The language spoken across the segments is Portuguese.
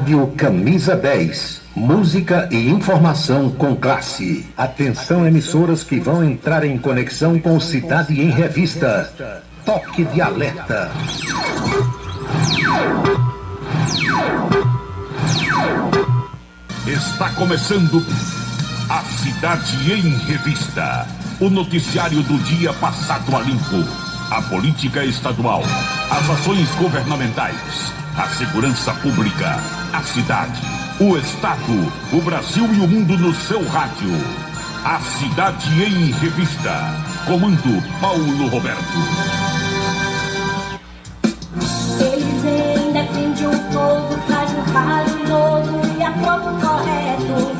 Rádio Camisa 10. Música e informação com classe. Atenção, emissoras que vão entrar em conexão com Cidade em Revista. Toque de alerta. Está começando a Cidade em Revista. O noticiário do dia passado a limpo. A política estadual, as ações governamentais, a segurança pública, a cidade, o estado, o Brasil e o mundo no seu rádio. A Cidade em Revista. Comando Paulo Roberto. Eles ainda defendem um povo, faz um rádio novo e a fogo correto.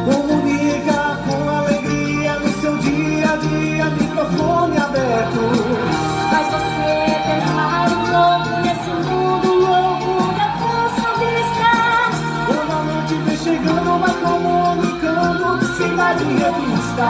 Comunica com alegria no seu dia a dia, microfone aberto. Faz você pensar um pouco nesse mundo louco da função de estar. Toda noite vem chegando, vai comunicando, Cidade em Revista.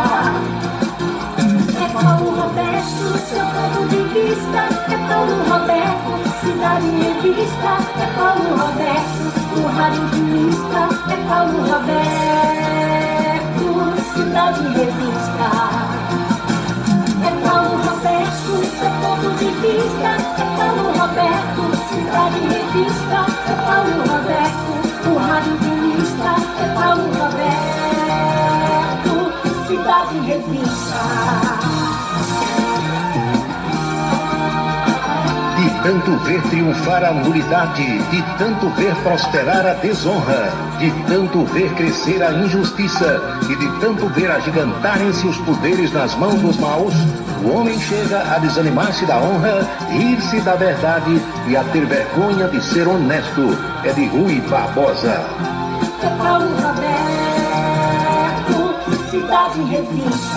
É Paulo Roberto, seu ponto de vista. É Paulo Roberto, Cidade em Revista. É Paulo Roberto, o rádio intimista. É Paulo Roberto, Cidade em Revista. É Paulo Roberto, seu ponto de vista. É Paulo Roberto, Cidade em Revista. É Paulo Roberto, o rádio intimista. É Paulo Roberto, Cidade em Revista. De tanto ver triunfar a nulidade, de tanto ver prosperar a desonra, de tanto ver crescer a injustiça e de tanto ver agigantarem-se os poderes nas mãos dos maus, o homem chega a desanimar-se da honra, rir-se da verdade e a ter vergonha de ser honesto. É de Rui Barbosa. É Paulo Roberto, Cidade em Revista.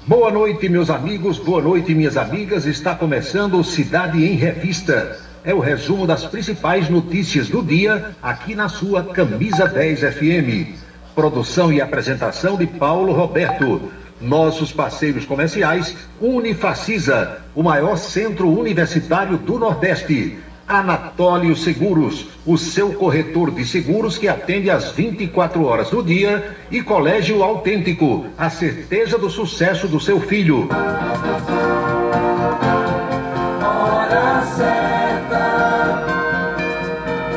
Boa noite, meus amigos, boa noite, minhas amigas. Está começando o Cidade em Revista. É o resumo das principais notícias do dia aqui na sua Camisa 10 FM. Produção e apresentação de Paulo Roberto. Nossos parceiros comerciais, Unifacisa, o maior centro universitário do Nordeste. Anatólio Seguros, o seu corretor de seguros que atende às 24 horas do dia, e Colégio Autêntico, a certeza do sucesso do seu filho. Hora certa.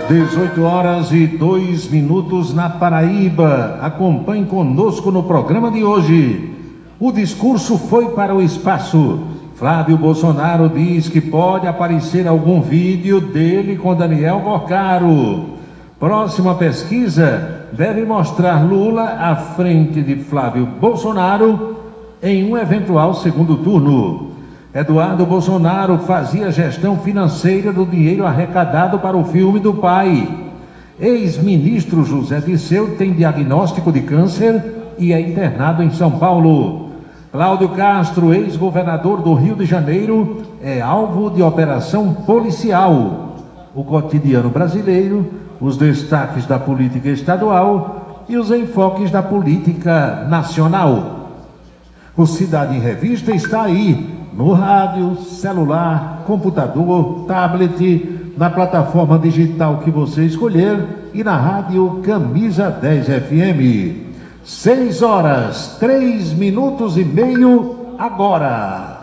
18h02 na Paraíba. Acompanhe conosco no programa de hoje. O discurso foi para o espaço. Flávio Bolsonaro diz que pode aparecer algum vídeo dele com Daniel Porcaro. Próxima pesquisa deve mostrar Lula à frente de Flávio Bolsonaro em um eventual segundo turno. Eduardo Bolsonaro fazia gestão financeira do dinheiro arrecadado para o filme do pai. Ex-ministro José Disseu tem diagnóstico de câncer e é internado em São Paulo. Cláudio Castro, ex-governador do Rio de Janeiro, é alvo de operação policial. O cotidiano brasileiro, os destaques da política estadual e os enfoques da política nacional. O Cidade em Revista está aí, no rádio, celular, computador, tablet, na plataforma digital que você escolher e na rádio Camisa 10 FM. 6h03 agora.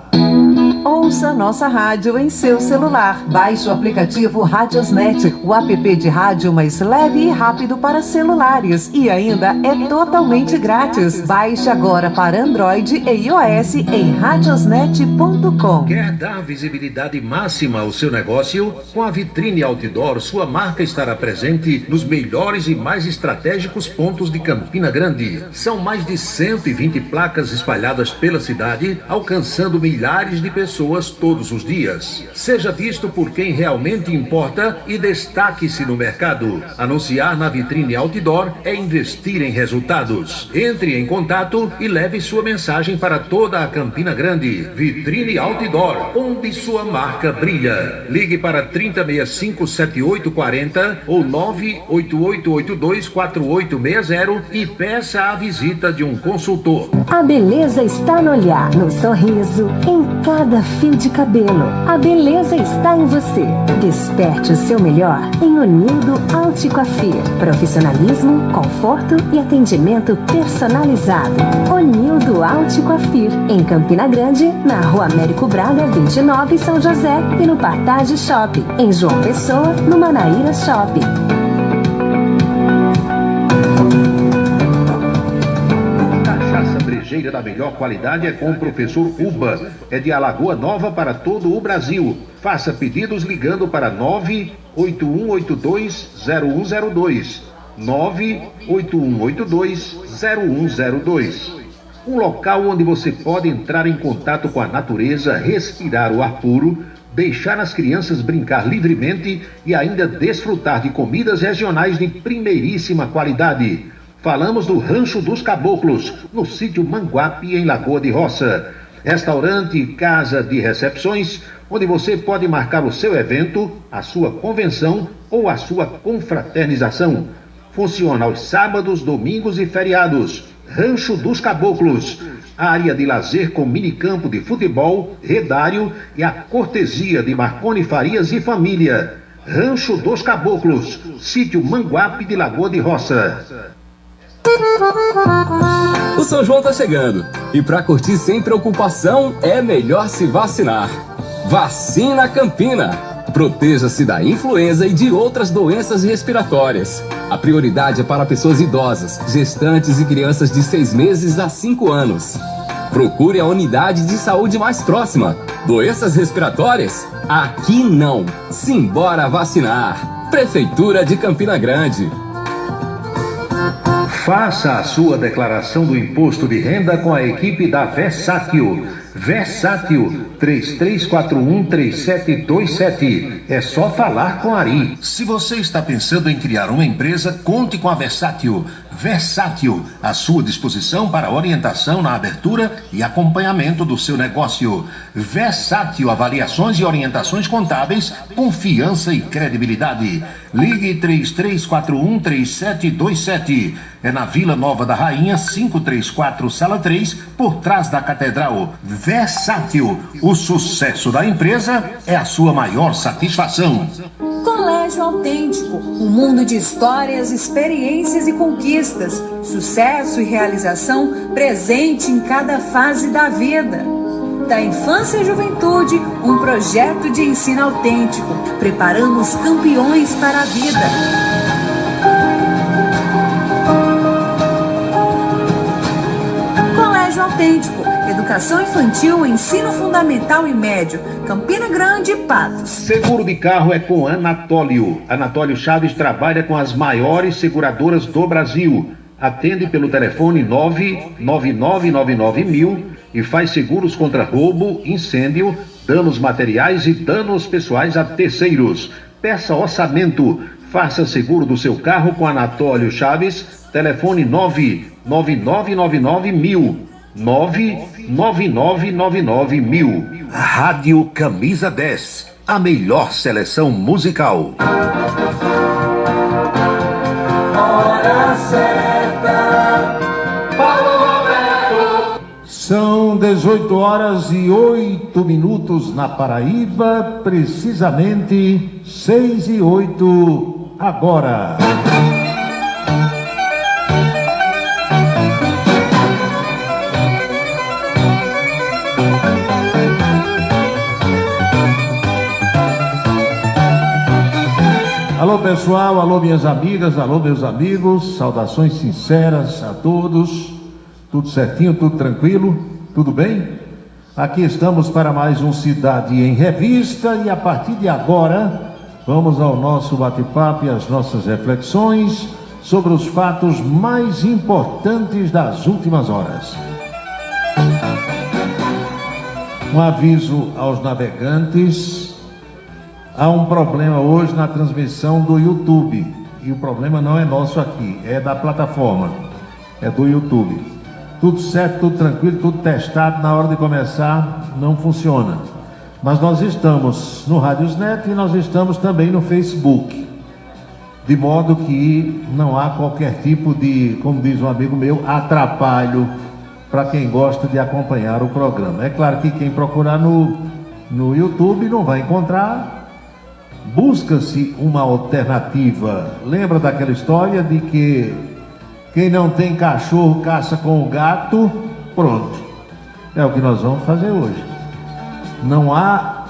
Ouça nossa rádio em seu celular. Baixe o aplicativo Radiosnet, o app de rádio mais leve e rápido para celulares. E ainda é totalmente grátis. Baixe agora para Android e iOS em radiosnet.com. Quer dar visibilidade máxima ao seu negócio? Com a Vitrine Outdoor, sua marca estará presente nos melhores e mais estratégicos pontos de Campina Grande. São mais de 120 placas espalhadas pela cidade, alcançando milhares de pessoas todos os dias. Seja visto por quem realmente importa e destaque-se no mercado. Anunciar na Vitrine Outdoor é investir em resultados. Entre em contato e leve sua mensagem para toda a Campina Grande. Vitrine Outdoor, onde sua marca brilha. Ligue para 3065-7840 ou 988824860 e peça a visita de um consultor. A beleza está no olhar, no sorriso, em cada a fio de cabelo. A beleza está em você. Desperte o seu melhor em Onildo Alticoafir. Profissionalismo, conforto e atendimento personalizado. Onildo Alticoafir, em Campina Grande, na Rua Américo Braga, 29, São José, e no Partage Shopping, em João Pessoa, no Manaíra Shopping. Brejeira da melhor qualidade é com o professor Uba. É de Alagoa Nova para todo o Brasil. Faça pedidos ligando para 981820102. 981820102. Um local onde você pode entrar em contato com a natureza, respirar o ar puro, deixar as crianças brincar livremente e ainda desfrutar de comidas regionais de primeiríssima qualidade. Falamos do Rancho dos Caboclos, no sítio Manguape, em Lagoa de Roça. Restaurante e casa de recepções, onde você pode marcar o seu evento, a sua convenção ou a sua confraternização. Funciona aos sábados, domingos e feriados. Rancho dos Caboclos, área de lazer com minicampo de futebol, redário e a cortesia de Marconi Farias e família. Rancho dos Caboclos, sítio Manguape de Lagoa de Roça. O São João tá chegando e para curtir sem preocupação é melhor se vacinar. Vacina Campina. Proteja-se da influenza e de outras doenças respiratórias. A prioridade é para pessoas idosas, gestantes e crianças de 6 meses a 5 anos. Procure a unidade de saúde mais próxima. Doenças respiratórias? Aqui não. Simbora vacinar. Prefeitura de Campina Grande. Faça a sua declaração do imposto de renda com a equipe da Versátil. Versátil 33413727. É só falar com Ari. Se você está pensando em criar uma empresa, conte com a Versátil. Versátil, à sua disposição para orientação na abertura e acompanhamento do seu negócio. Versátil, avaliações e orientações contábeis, confiança e credibilidade. Ligue 33413727. É na Vila Nova da Rainha, 534, Sala 3, por trás da Catedral. Versátil, o sucesso da empresa é a sua maior satisfação. Colégio Autêntico, um mundo de histórias, experiências e conquistas, sucesso e realização presente em cada fase da vida. Da infância e juventude, um projeto de ensino autêntico. Preparamos campeões para a vida. Colégio Autêntico, educação infantil, ensino fundamental e médio, Campina Grande e Patos. Seguro de carro é com Anatólio. Anatólio Chaves trabalha com as maiores seguradoras do Brasil. Atende pelo telefone 99999.000 e faz seguros contra roubo, incêndio, danos materiais e danos pessoais a terceiros. Peça orçamento. Faça seguro do seu carro com Anatólio Chaves. Telefone 99999.000. 99999.000. Rádio Camisa 10, a melhor seleção musical. Hora certa, Paulo Roberto. São 18h08 na Paraíba, precisamente 6h08 agora. Alô pessoal, alô minhas amigas, alô meus amigos, saudações sinceras a todos, tudo certinho, tudo tranquilo, tudo bem? Aqui estamos para mais um Cidade em Revista e a partir de agora vamos ao nosso bate-papo e às nossas reflexões sobre os fatos mais importantes das últimas horas. Um aviso aos navegantes. Há um problema hoje na transmissão do YouTube. E o problema não é nosso aqui, é da plataforma, é do YouTube. Tudo certo, tudo tranquilo, tudo testado. Na hora de começar, não funciona. Mas nós estamos no Radiosnet e nós estamos também no Facebook. De modo que não há qualquer tipo de, como diz um amigo meu, atrapalho para quem gosta de acompanhar o programa. É claro que quem procurar no no YouTube, não vai encontrar. Busca-se uma alternativa. Lembra daquela história de que quem não tem cachorro caça com o gato? Pronto. É o que nós vamos fazer hoje. Não há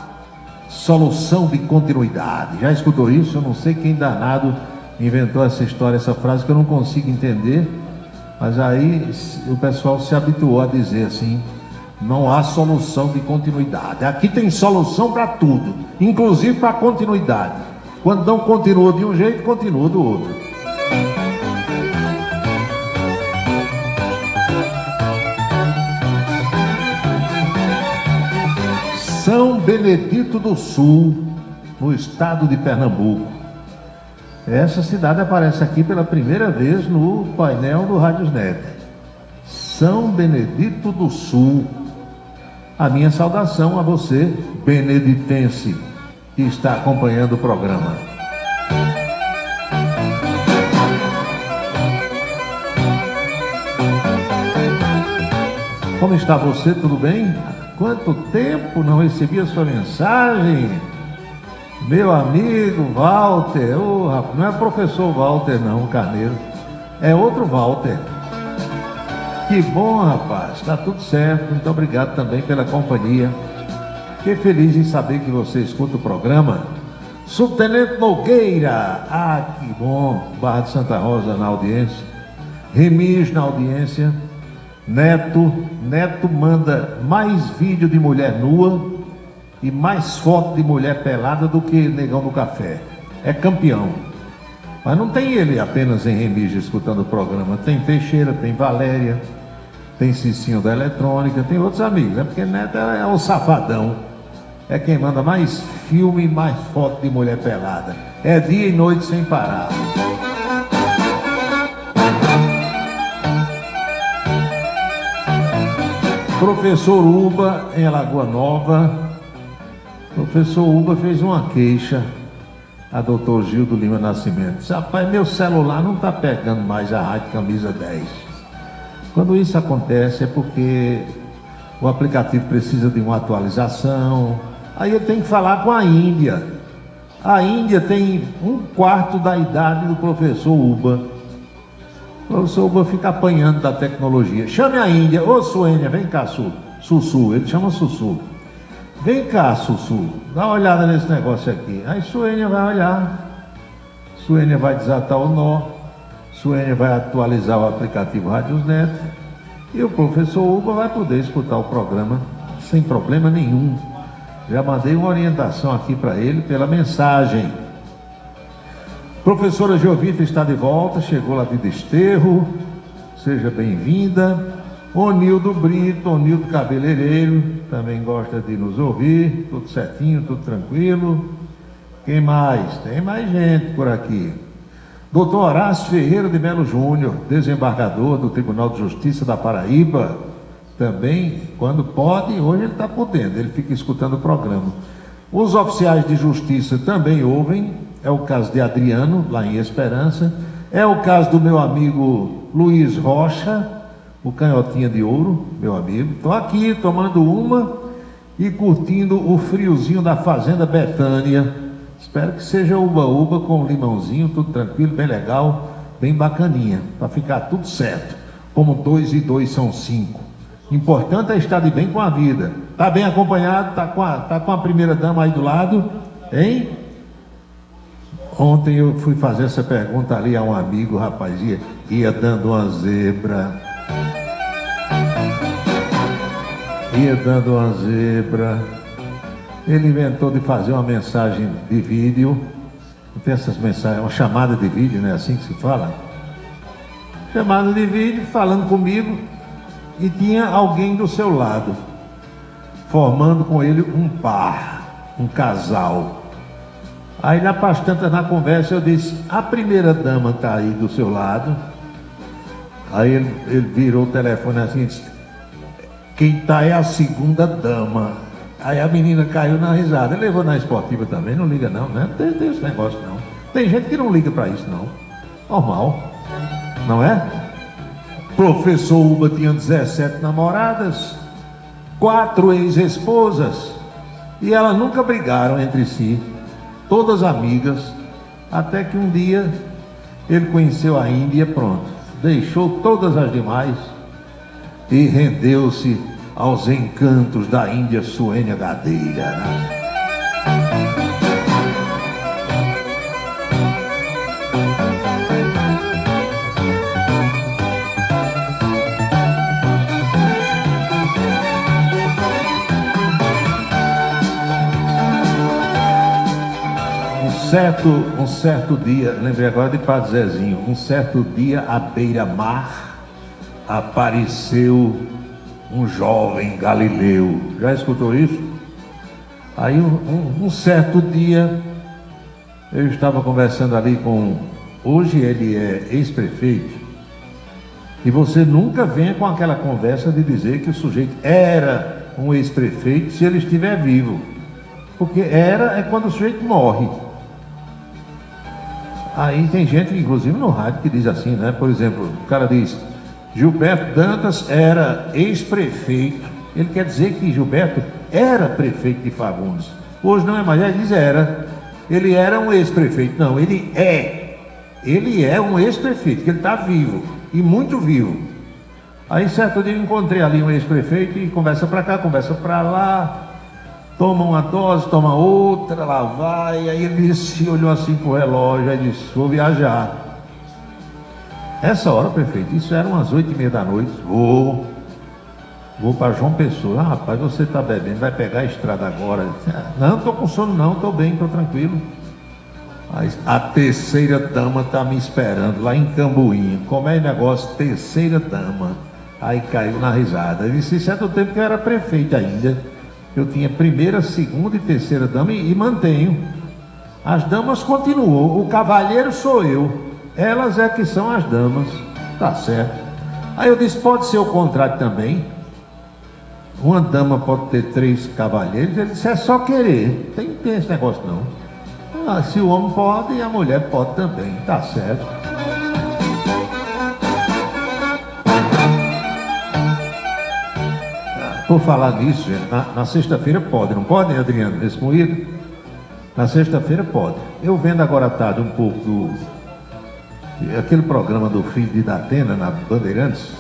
solução de continuidade. Já escutou isso? Eu não sei quem danado inventou essa história, essa frase que eu não consigo entender. Mas aí o pessoal se habituou a dizer assim: não há solução de continuidade. Aqui tem solução para tudo, inclusive para continuidade. Quando não continua de um jeito, continua do outro. São Benedito do Sul, no estado de Pernambuco. Essa cidade aparece aqui pela primeira vez no painel do Radiosnet. São Benedito do Sul. A minha saudação a você, beneditense, que está acompanhando o programa. Como está você? Tudo bem? Quanto tempo não recebi a sua mensagem? Meu amigo Walter, não é professor Walter não, Carneiro, é outro Walter. Que bom, rapaz, está tudo certo, muito obrigado também pela companhia. Fiquei feliz em saber que você escuta o programa. Subtenente Nogueira, que bom, Barra de Santa Rosa na audiência, Remis na audiência, Neto manda mais vídeo de mulher nua e mais foto de mulher pelada do que Negão do Café. É campeão. Mas não tem ele apenas em Remígio escutando o programa. Tem Teixeira, tem Valéria, tem Cicinho da Eletrônica, tem outros amigos. É porque Neto é o safadão. É quem manda mais filme e mais foto de mulher pelada. É dia e noite sem parar. Professor Uba, em Alagoa Nova. Professor Uba fez uma queixa a doutor Gildo Lima Nascimento. Disse: rapaz, meu celular não está pegando mais a Rádio Camisa 10. Quando isso acontece é porque o aplicativo precisa de uma atualização. Aí ele tem que falar com a Índia. A Índia tem 1/4 da idade do professor Uba. O professor Uba fica apanhando da tecnologia. Chame a Índia. Ô Suênia, vem cá, Sussu. Ele chama Sussu. Vem cá, Sussu, dá uma olhada nesse negócio aqui. Aí Suênia vai olhar, Suênia vai desatar o nó, Suênia vai atualizar o aplicativo Radiosnet e o professor Uba vai poder escutar o programa sem problema nenhum. Já mandei uma orientação aqui para ele pela mensagem. Professora Jovita está de volta, chegou lá de Desterro, seja bem-vinda. Onildo Brito, Onildo Cabeleireiro, também gosta de nos ouvir, tudo certinho, tudo tranquilo. Quem mais? Tem mais gente por aqui. Doutor Horácio Ferreira de Melo Júnior, desembargador do Tribunal de Justiça da Paraíba, também, quando pode, hoje ele está podendo, ele fica escutando o programa. Os oficiais de justiça também ouvem, é o caso de Adriano, lá em Esperança, é o caso do meu amigo Luiz Rocha, o Canhotinha de Ouro, meu amigo. Estou aqui tomando uma e curtindo o friozinho da Fazenda Betânia. Espero que seja uba-uba com limãozinho, tudo tranquilo, bem legal, bem bacaninha, para ficar tudo certo. Como 2 e 2 são 5. Importante é estar de bem com a vida. Está bem acompanhado? Tá com a primeira dama aí do lado? Hein? Ontem eu fui fazer essa pergunta ali a um amigo, rapaz, ia dando uma zebra. Ia dando uma zebra. Ele inventou de fazer uma mensagem de vídeo. Não tem essas mensagens, uma chamada de vídeo, não é assim que se fala? Chamada de vídeo, falando comigo, e tinha alguém do seu lado, formando com ele um par, um casal. Aí na bastante na conversa eu disse: a primeira dama está aí do seu lado. Aí ele virou o telefone assim e disse: quem está é a segunda dama. Aí a menina caiu na risada. Ele levou na esportiva também, não liga não, né? Não tem esse negócio não. Tem gente que não liga para isso não. Normal, não é? Professor Uba tinha 17 namoradas, 4 ex-esposas. E elas nunca brigaram entre si, todas amigas, até que um dia ele conheceu a Índia, pronto, deixou todas as demais e rendeu-se aos encantos da Índia suenegadeira, né? Um certo dia, lembrei agora de Padre Zezinho, um certo dia à beira-mar apareceu um jovem galileu. Já escutou isso? Aí um certo dia eu estava conversando ali com, hoje ele é ex-prefeito, e você nunca venha com aquela conversa de dizer que o sujeito era um ex-prefeito se ele estiver vivo, porque era é quando o sujeito morre. Aí tem gente, inclusive no rádio, que diz assim, né? Por exemplo, o cara diz: Gilberto Dantas era ex-prefeito. Ele quer dizer que Gilberto era prefeito de Fagundes. Hoje não é mais, ele diz era. Ele era um ex-prefeito. Não, ele é. Ele é um ex-prefeito, que ele está vivo, e muito vivo. Aí certo dia eu encontrei ali um ex-prefeito e conversa para cá, conversa para lá. Toma uma dose, toma outra, lá vai. Aí ele disse, olhou assim pro relógio, aí disse: vou viajar. Essa hora, prefeito, isso era umas 8h30 da noite. Vou para João Pessoa. Ah, rapaz, você está bebendo, vai pegar a estrada agora. Disse, não, estou com sono não, estou bem, estou tranquilo. Aí, a terceira dama está me esperando lá em Cambuinha. Como é o negócio? Terceira dama. Aí caiu na risada. Eu disse, isso é do tempo que eu era prefeito ainda. Eu tinha primeira, segunda e terceira dama e mantenho. As damas continuam, o cavalheiro sou eu. Elas é que são as damas. Tá certo. Aí eu disse, pode ser o contrário também. Uma dama pode ter 3 cavalheiros. Ele disse, é só querer. Tem esse negócio não. Ah, se o homem pode, a mulher pode também. Tá certo. Por falar nisso, gente, na sexta-feira pode, não pode, Adriano, nesse moído? Na sexta-feira pode. Eu vendo agora à tarde um pouco aquele programa do filho de Datena, na Bandeirantes,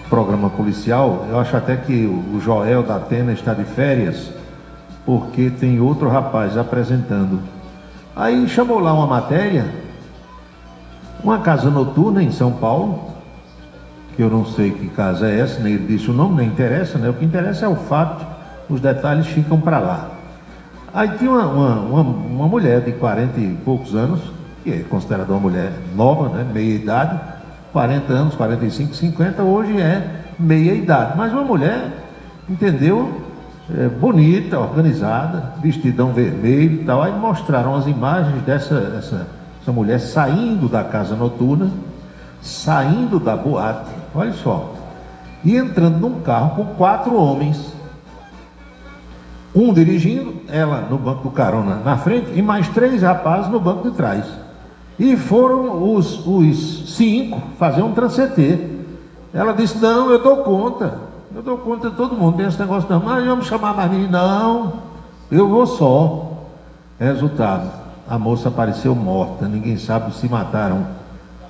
programa policial. Eu acho até que o Joel Datena está de férias, porque tem outro rapaz apresentando. Aí chamou lá uma matéria, uma casa noturna em São Paulo, que eu não sei que casa é essa, nem ele disse o nome, nem interessa, né? O que interessa é o fato, os detalhes ficam para lá. Aí tinha uma mulher de 40 e poucos anos, que é considerada uma mulher nova, né? Meia idade, 40 anos, 45, 50, hoje é meia idade. Mas uma mulher, entendeu? Bonita, organizada, vestidão vermelho e tal. Aí mostraram as imagens dessa mulher saindo da casa noturna, saindo da boate, olha só, e entrando num carro com 4 homens, um dirigindo, ela no banco do carona na frente e mais 3 rapazes no banco de trás. E foram os 5 fazer um transcetê. Ela disse, não, eu dou conta de todo mundo, tem esse negócio não, mas vamos chamar mais ninguém, não, eu vou só. Resultado, a moça apareceu morta, ninguém sabe se mataram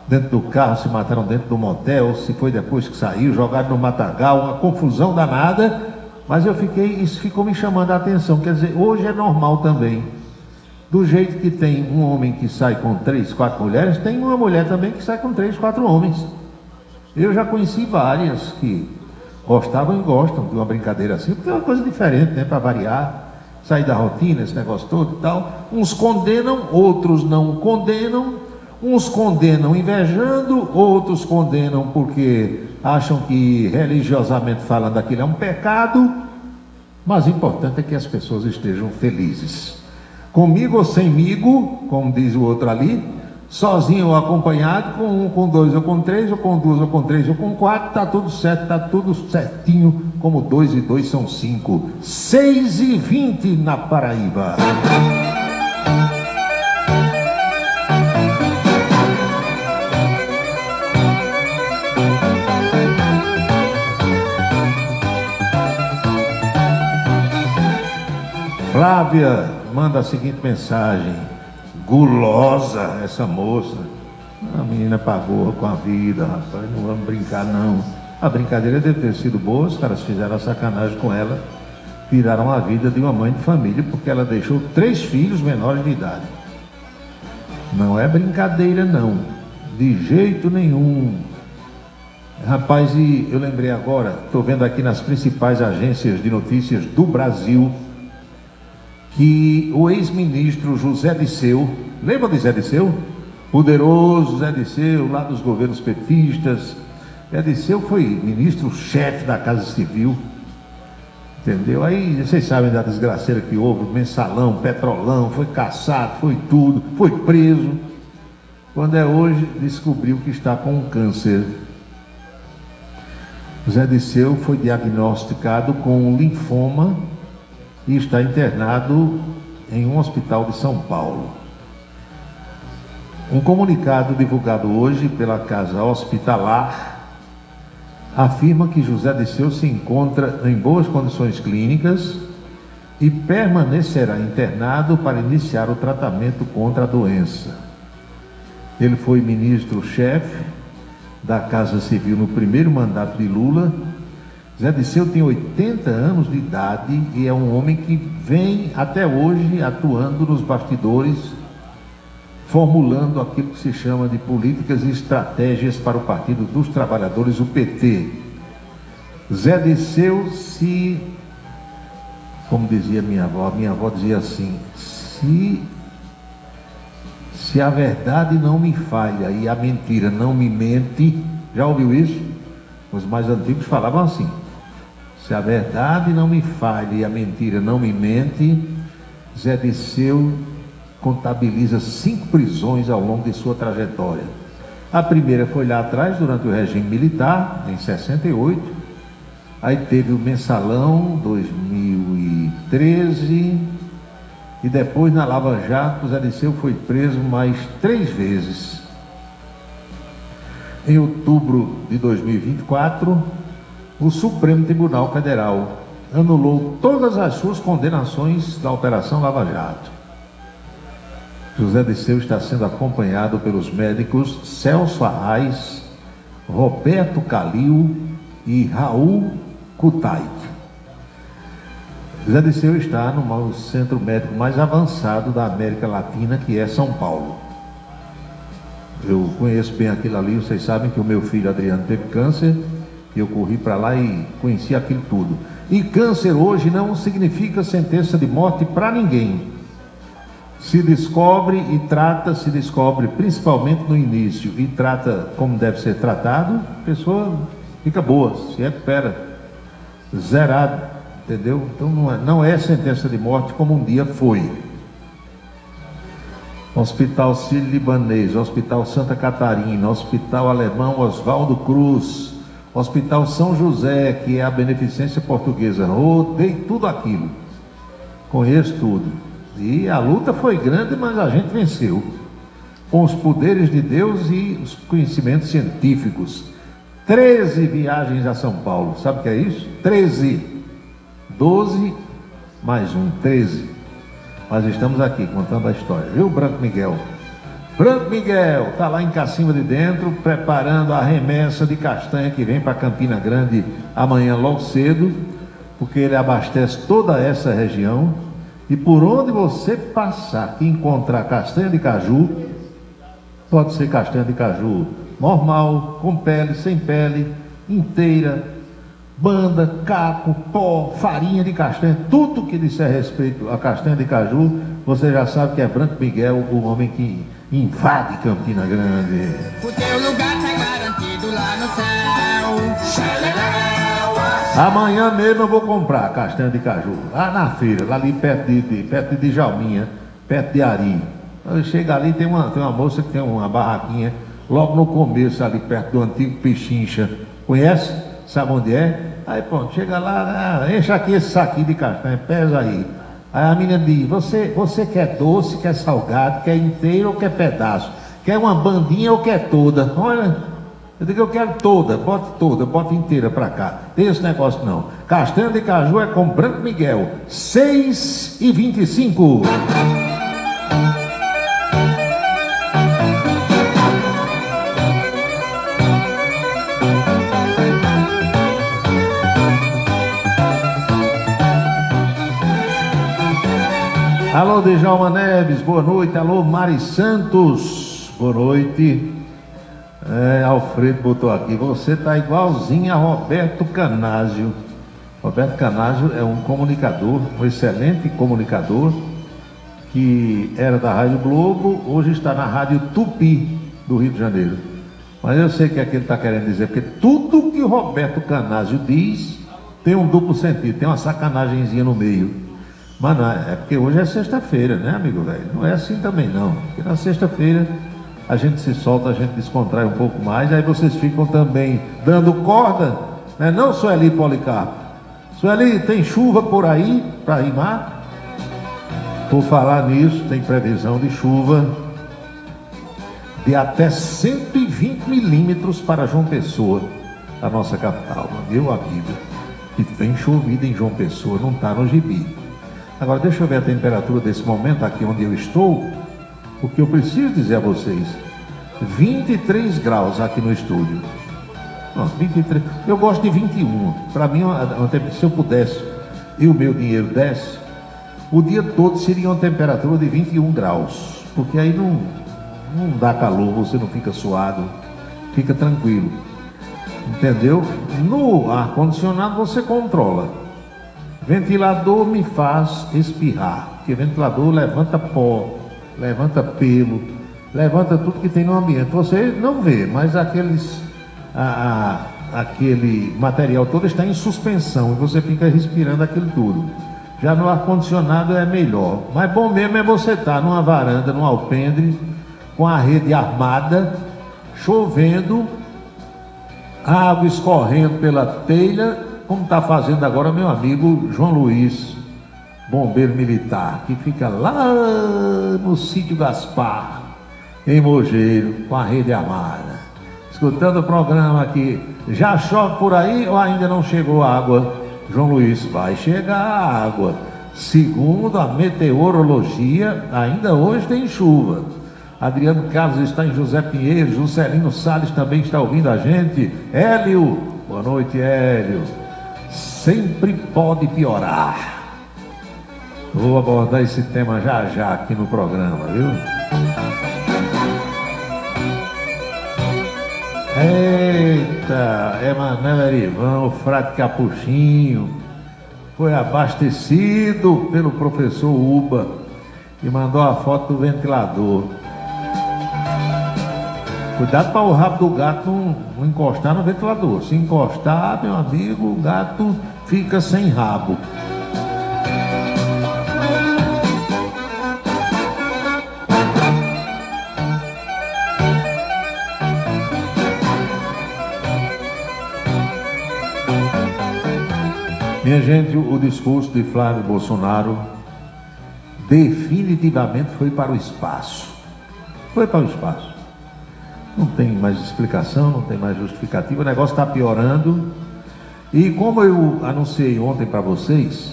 dentro do carro, se mataram dentro do motel, se foi depois que saiu, jogaram no matagal, uma confusão danada. Mas isso ficou me chamando a atenção. Quer dizer, hoje é normal também. Do jeito que tem um homem que sai com 3, 4 mulheres, tem uma mulher também que sai com 3, 4 homens. Eu já conheci várias que gostavam e gostam de uma brincadeira assim, porque é uma coisa diferente, né, para variar, sair da rotina, esse negócio todo e tal. Uns condenam, outros não condenam. Uns condenam invejando, outros condenam porque acham que religiosamente falando aquilo é um pecado. Mas o importante é que as pessoas estejam felizes. Comigo ou semigo, como diz o outro ali, sozinho ou acompanhado, com 1, com 2 ou com 3, ou com 2 ou com 3 ou com 4, está tudo certo, está tudo certinho, como 2 e 2 são 5. 6h20 na Paraíba. Flávia manda a seguinte mensagem: gulosa essa moça. A menina pagou com a vida, rapaz, não vamos brincar não. A brincadeira deve ter sido boa, os caras fizeram a sacanagem com ela, tiraram a vida de uma mãe de família, porque ela deixou 3 filhos menores de idade. Não é brincadeira não, de jeito nenhum. Rapaz, e eu lembrei agora, estou vendo aqui nas principais agências de notícias do Brasil, que o ex-ministro José Disseu, lembra de Zé Disseu? Poderoso Zé Disseu, lá dos governos petistas. Zé Disseu foi ministro-chefe da Casa Civil, entendeu? Aí vocês sabem da desgraceira que houve, mensalão, petrolão, foi caçado, foi tudo, foi preso. Quando é hoje, descobriu que está com um câncer. Zé Disseu foi diagnosticado com linfoma e está internado em um hospital de São Paulo. Um comunicado divulgado hoje pela Casa Hospitalar afirma que José Disseu se encontra em boas condições clínicas e permanecerá internado para iniciar o tratamento contra a doença. Ele foi ministro-chefe da Casa Civil no primeiro mandato de Lula. Zé Disseu tem 80 anos de idade e é um homem que vem até hoje atuando nos bastidores, formulando aquilo que se chama de políticas e estratégias para o Partido dos Trabalhadores, o PT. Zé Disseu como dizia minha avó dizia assim: se a verdade não me falha e a mentira não me mente, já ouviu isso? Os mais antigos falavam assim: se a verdade não me falha e a mentira não me mente, Zé Disseu contabiliza 5 prisões ao longo de sua trajetória. A primeira foi lá atrás, durante o regime militar, em 68. Aí teve o mensalão, 2013. E depois, na Lava Jato, Zé Disseu foi preso mais 3 vezes. Em outubro de 2024, o Supremo Tribunal Federal anulou todas as suas condenações da Operação Lava Jato. José Disseu está sendo acompanhado pelos médicos Celso Arraes, Roberto Calil e Raul Kutait. José Disseu está no centro médico mais avançado da América Latina, que é São Paulo. Eu conheço bem aquilo ali, vocês sabem que o meu filho Adriano teve câncer, e eu corri para lá e conheci aquilo tudo. E câncer hoje não significa sentença de morte para ninguém. Se descobre e trata, se descobre principalmente no início e trata como deve ser tratado, a pessoa fica boa, se recupera, zerado, entendeu? Então não é sentença de morte como um dia foi. Hospital Sírio-Libanês, Hospital Santa Catarina, Hospital Alemão Oswaldo Cruz, Hospital São José, que é a beneficência portuguesa. Rodei tudo aquilo, conheço tudo. E a luta foi grande, mas a gente venceu. Com os poderes de Deus e os conhecimentos científicos. 13 viagens a São Paulo. Sabe o que é isso? 13. 12 mais 1, 13. Mas estamos aqui contando a história. Viu, Branco Miguel? Branco Miguel está lá em Cacimba de Dentro, preparando a remessa de castanha que vem para Campina Grande amanhã logo cedo, porque ele abastece toda essa região. E por onde você passar e encontrar castanha de caju, pode ser castanha de caju normal, com pele, sem pele, inteira, banda, caco, pó, farinha de castanha, tudo que disser respeito a castanha de caju, você já sabe que é Branco Miguel, o homem que invade Campina Grande. O teu lugar tá garantido lá no céu. Amanhã mesmo eu vou comprar castanha de caju, lá na feira, lá ali perto de Djalminha, perto de Ari. Eu chego ali, tem uma moça que tem uma barraquinha, logo no começo ali perto do antigo Pechincha. Conhece? Sabe onde é? Aí pronto, chega lá, enche aqui esse saquinho de castanha, pesa aí. Aí a menina diz: você quer doce, quer salgado, quer inteiro ou quer pedaço? Quer uma bandinha ou quer toda? Olha, Eu digo, eu quero toda, bote inteira para cá. Tem esse negócio não. Castanha de caju é com Branco Miguel, 6h25. Alô, Djalma Neves, boa noite. Alô, Mari Santos, boa noite. Alfredo botou aqui, você tá igualzinho a Roberto Canásio. Roberto Canásio é um comunicador, um excelente comunicador, que era da Rádio Globo, hoje está na Rádio Tupi, do Rio de Janeiro. Mas eu sei que é que ele está querendo dizer, porque tudo que o Roberto Canásio diz tem um duplo sentido, tem uma sacanagemzinha no meio. Mas não é porque hoje é sexta-feira, né, amigo velho? Não é assim também não. Porque na sexta-feira a gente se solta, a gente descontrai um pouco mais, aí vocês ficam também dando corda, né? Não, Sueli Policarpo. Sueli, tem chuva por aí para rimar? Por falar nisso, tem previsão de chuva de até 120 milímetros para João Pessoa, a nossa capital, meu amigo. Que tem chovido em João Pessoa, não está no gibi. Agora deixa eu ver a temperatura desse momento aqui onde eu estou, porque eu preciso dizer a vocês, 23 graus aqui no estúdio. Não, 23, eu gosto de 21, para mim, se eu pudesse e o meu dinheiro desse, o dia todo seria uma temperatura de 21 graus, porque aí não dá calor, você não fica suado, fica tranquilo, entendeu? No ar-condicionado você controla. Ventilador me faz espirrar, porque ventilador levanta pó, levanta pelo, levanta tudo que tem no ambiente. Você não vê, mas aquele material todo está em suspensão e você fica respirando aquilo tudo. Já no ar-condicionado é melhor, mas bom mesmo é você estar numa varanda, num alpendre, com a rede armada, chovendo, a água escorrendo pela telha, como está fazendo agora meu amigo João Luiz, bombeiro militar, que fica lá no sítio Gaspar, em Mogeiro, com a rede armada, escutando o programa aqui. Já chove por aí ou ainda não chegou água? João Luiz, vai chegar a água. Segundo a meteorologia, ainda hoje tem chuva. Adriano Carlos está em José Pinheiro, Juscelino Salles também está ouvindo a gente. Hélio, boa noite, Hélio. Sempre pode piorar. Vou abordar esse tema já aqui no programa, viu? Eita, Emanuel Erivan, o frade Capuchinho, foi abastecido pelo professor Uba e mandou a foto do ventilador. Cuidado para o rabo do gato não encostar no ventilador. Se encostar, meu amigo, o gato fica sem rabo. Minha gente, o discurso de Flávio Bolsonaro definitivamente foi para o espaço. Foi para o espaço. Não tem mais explicação, não tem mais justificativa, o negócio está piorando. E como eu anunciei ontem para vocês,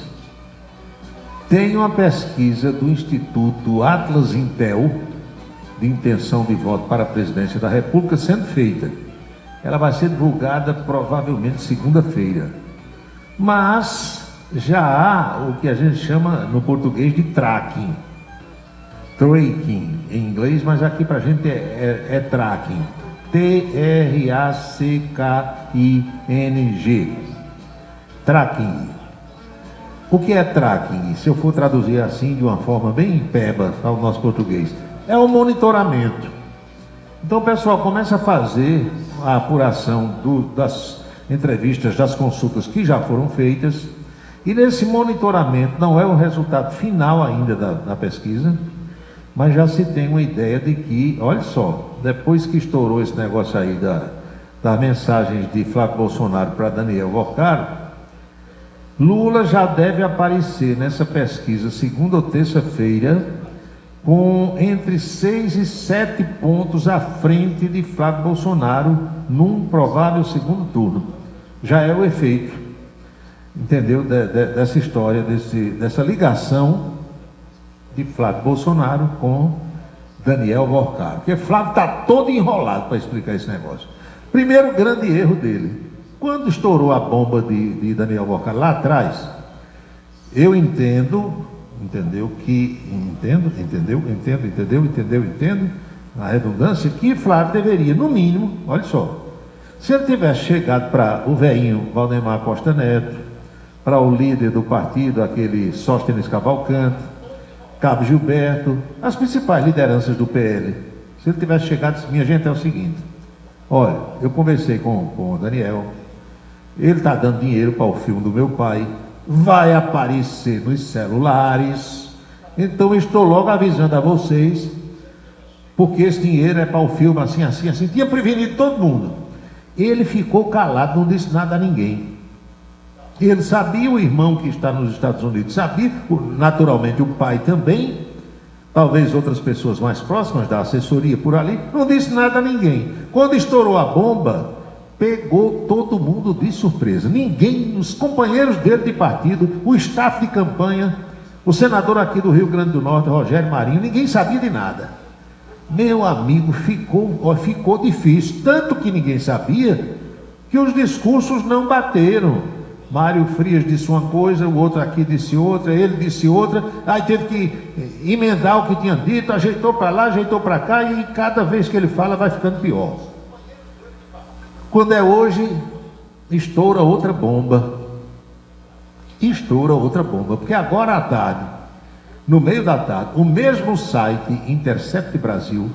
tem uma pesquisa do Instituto Atlas Intel, de intenção de voto para a presidência da República, sendo feita. Ela vai ser divulgada provavelmente segunda-feira. Mas já há o que a gente chama no português de tracking. Tracking em inglês, mas aqui pra gente é tracking. T-R-A-C-K-I-N-G. Tracking. O que é tracking? Se eu for traduzir assim de uma forma bem peba para o nosso português, é o monitoramento. Então o pessoal começa a fazer a apuração das entrevistas, das consultas que já foram feitas, e nesse monitoramento não é o resultado final ainda da pesquisa, mas já se tem uma ideia de que, olha só, depois que estourou esse negócio aí das mensagens de Flávio Bolsonaro para Daniel Vocaro, Lula já deve aparecer nessa pesquisa segunda ou terça-feira com entre 6 e 7 pontos à frente de Flávio Bolsonaro num provável segundo turno. Já é o efeito, entendeu, dessa história, dessa ligação de Flávio Bolsonaro com Daniel Vorcaro. Porque Flávio está todo enrolado para explicar esse negócio. Primeiro grande erro dele, quando estourou a bomba de Daniel Vorcaro lá atrás, eu entendo, a redundância, que Flávio deveria, no mínimo, olha só, se ele tivesse chegado para o velhinho Valdemar Costa Neto, para o líder do partido, aquele Sóstenes Cavalcante, Cabo Gilberto, as principais lideranças do PL, se ele tivesse chegado e disse: minha gente, é o seguinte, olha, eu conversei com o Daniel, ele está dando dinheiro para o filme do meu pai, vai aparecer nos celulares, então estou logo avisando a vocês, porque esse dinheiro é para o filme assim, assim, assim. Tinha prevenido todo mundo. Ele ficou calado, não disse nada a ninguém. Ele sabia, o irmão que está nos Estados Unidos sabia, naturalmente o pai também, talvez outras pessoas mais próximas da assessoria por ali, não disse nada a ninguém. Quando estourou a bomba, pegou todo mundo de surpresa. Ninguém, os companheiros dele de partido, o staff de campanha, o senador aqui do Rio Grande do Norte, Rogério Marinho, ninguém sabia de nada. Meu amigo, ficou difícil, tanto que ninguém sabia que os discursos não bateram. Mário Frias disse uma coisa, o outro aqui disse outra, ele disse outra, aí teve que emendar o que tinha dito, ajeitou para lá, ajeitou para cá, e cada vez que ele fala vai ficando pior. Quando é hoje, estoura outra bomba, porque agora à tarde, no meio da tarde, o mesmo site Intercept Brasil,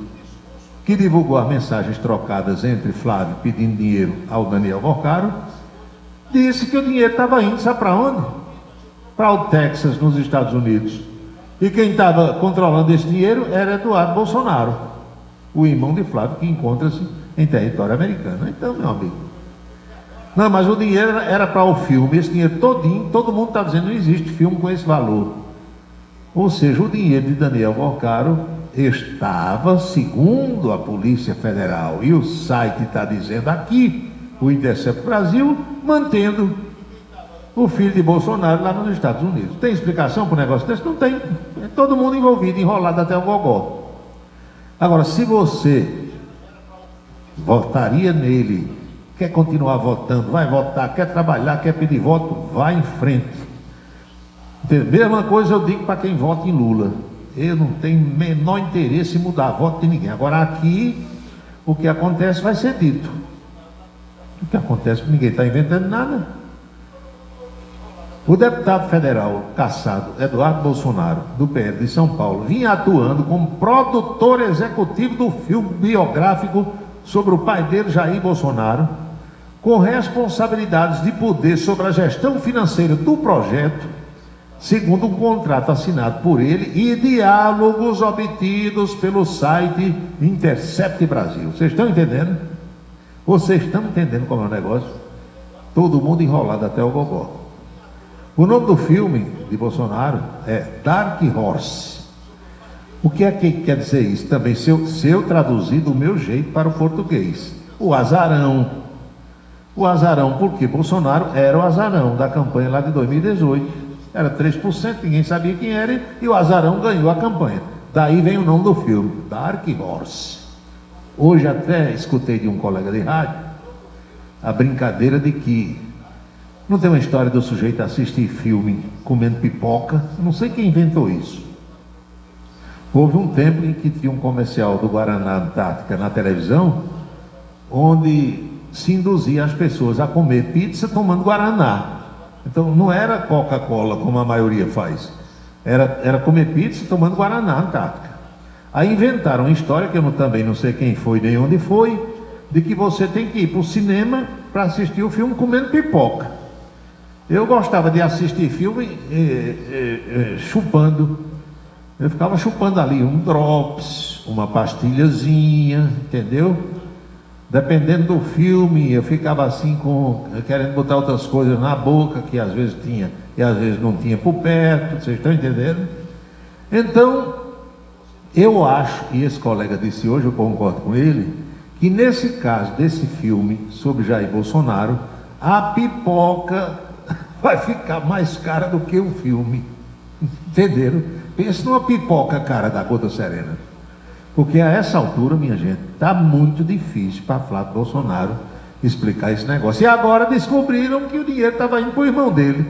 que divulgou as mensagens trocadas entre Flávio pedindo dinheiro ao Daniel Vorcaro, disse que o dinheiro estava indo, sabe para onde? Para o Texas, nos Estados Unidos. E quem estava controlando esse dinheiro era Eduardo Bolsonaro, o irmão de Flávio, que encontra-se em território americano. Então, meu amigo, não, mas o dinheiro era para o filme, esse dinheiro todinho, todo mundo está dizendo, não existe filme com esse valor. Ou seja, o dinheiro de Daniel Vorcaro estava, segundo a Polícia Federal, e o site está dizendo aqui, o Intercept Brasil, mantendo o filho de Bolsonaro lá nos Estados Unidos. Tem explicação para um negócio desse? Não tem. É todo mundo envolvido, enrolado até o gogó. Agora, se você votaria nele, quer continuar votando, vai votar, quer trabalhar, quer pedir voto, vai em frente. Mesma coisa eu digo para quem vota em Lula. Eu não tenho menor interesse em mudar a voto de ninguém. Agora aqui, o que acontece vai ser dito. O que acontece? Ninguém está inventando nada. O deputado federal cassado Eduardo Bolsonaro, do PL de São Paulo, vinha atuando como produtor executivo do filme biográfico sobre o pai dele, Jair Bolsonaro, com responsabilidades de poder sobre a gestão financeira do projeto, segundo um contrato assinado por ele e diálogos obtidos pelo site Intercept Brasil. Vocês estão entendendo? Vocês estão entendendo como é o negócio? Todo mundo enrolado até o gogó. O nome do filme de Bolsonaro é Dark Horse. O que é que quer dizer isso? Também se eu traduzir do meu jeito para o português. O azarão. O azarão, porque Bolsonaro era o azarão da campanha lá de 2018. Era 3%, ninguém sabia quem era, e o azarão ganhou a campanha. Daí vem o nome do filme, Dark Horse. Hoje até escutei de um colega de rádio a brincadeira de que não tem uma história do sujeito assistir filme comendo pipoca. Não sei quem inventou isso. Houve um tempo em que tinha um comercial do Guaraná Antártica na televisão, onde se induzia as pessoas a comer pizza tomando Guaraná. Então não era Coca-Cola como a maioria faz, era comer pizza tomando Guaraná Antártica. Aí inventaram uma história, que eu também não sei quem foi nem onde foi, de que você tem que ir para o cinema para assistir o filme comendo pipoca. Eu gostava de assistir filme chupando. Eu ficava chupando ali um drops, uma pastilhazinha, entendeu? Dependendo do filme, eu ficava assim querendo botar outras coisas na boca, que às vezes tinha e às vezes não tinha por perto. Vocês estão entendendo? Então, Eu acho, e esse colega disse hoje, eu concordo com ele, que nesse caso desse filme sobre Jair Bolsonaro, a pipoca vai ficar mais cara do que o filme. Entenderam? Pense numa pipoca cara da Gota Serena. Porque a essa altura, minha gente, está muito difícil para Flávio Bolsonaro explicar esse negócio. E agora descobriram que o dinheiro estava indo para o irmão dele,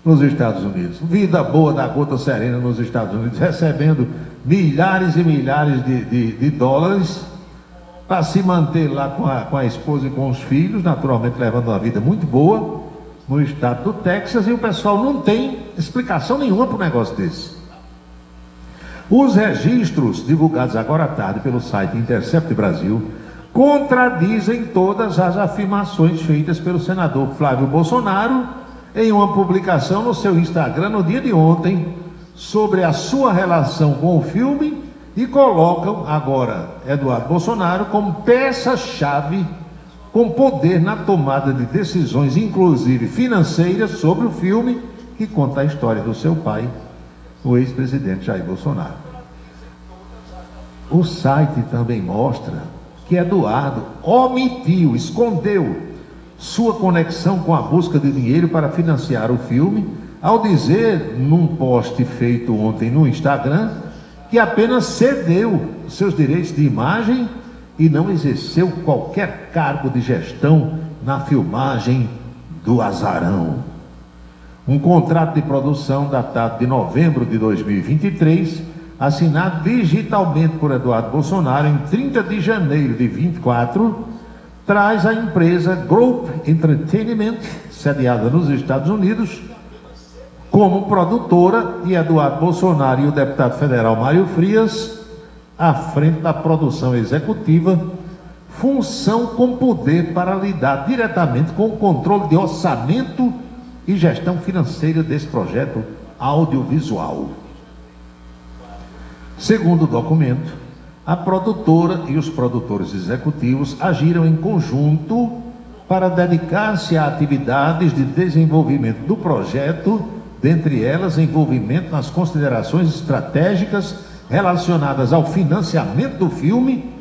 nos Estados Unidos. Vida boa da Gota Serena nos Estados Unidos, recebendo milhares e milhares de dólares para se manter lá com a esposa e com os filhos, naturalmente levando uma vida muito boa no estado do Texas, e o pessoal não tem explicação nenhuma para um negócio desse. Os registros divulgados agora à tarde pelo site Intercept Brasil contradizem todas as afirmações feitas pelo senador Flávio Bolsonaro em uma publicação no seu Instagram no dia de ontem sobre a sua relação com o filme, e colocam agora Eduardo Bolsonaro como peça-chave com poder na tomada de decisões, inclusive financeiras, sobre o filme que conta a história do seu pai, o ex-presidente Jair Bolsonaro. O site também mostra que Eduardo omitiu, escondeu sua conexão com a busca de dinheiro para financiar o filme, ao dizer, num post feito ontem no Instagram, que apenas cedeu seus direitos de imagem e não exerceu qualquer cargo de gestão na filmagem do Azarão. Um contrato de produção datado de novembro de 2023, assinado digitalmente por Eduardo Bolsonaro em 30 de janeiro de 24, traz a empresa Group Entertainment, sediada nos Estados Unidos, como produtora, e Eduardo Bolsonaro e o deputado federal Mário Frias à frente da produção executiva, função com poder para lidar diretamente com o controle de orçamento e gestão financeira desse projeto audiovisual. Segundo o documento, a produtora e os produtores executivos agiram em conjunto para dedicar-se a atividades de desenvolvimento do projeto, dentre elas envolvimento nas considerações estratégicas relacionadas ao financiamento do filme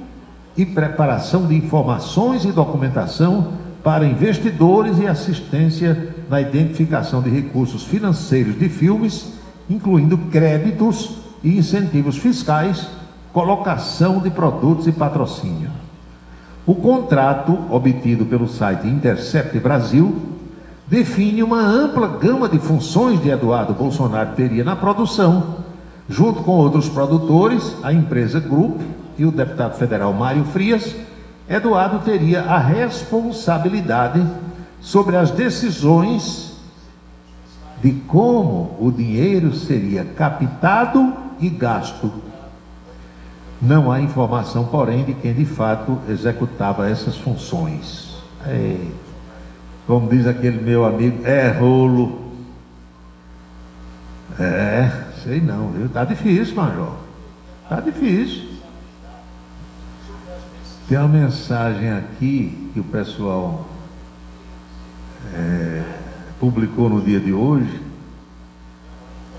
e preparação de informações e documentação para investidores e assistência na identificação de recursos financeiros de filmes, incluindo créditos e incentivos fiscais, colocação de produtos e patrocínio. O contrato, obtido pelo site Intercept Brasil, define uma ampla gama de funções de Eduardo Bolsonaro teria na produção. Junto com outros produtores, a empresa Group e o deputado federal Mário Frias, Eduardo teria a responsabilidade sobre as decisões de como o dinheiro seria captado e gasto. Não há informação, porém, de quem de fato executava essas funções. Como diz aquele meu amigo, rolo. Sei não, viu? Tá difícil, Major. Tá difícil. Tem uma mensagem aqui que o pessoal publicou no dia de hoje.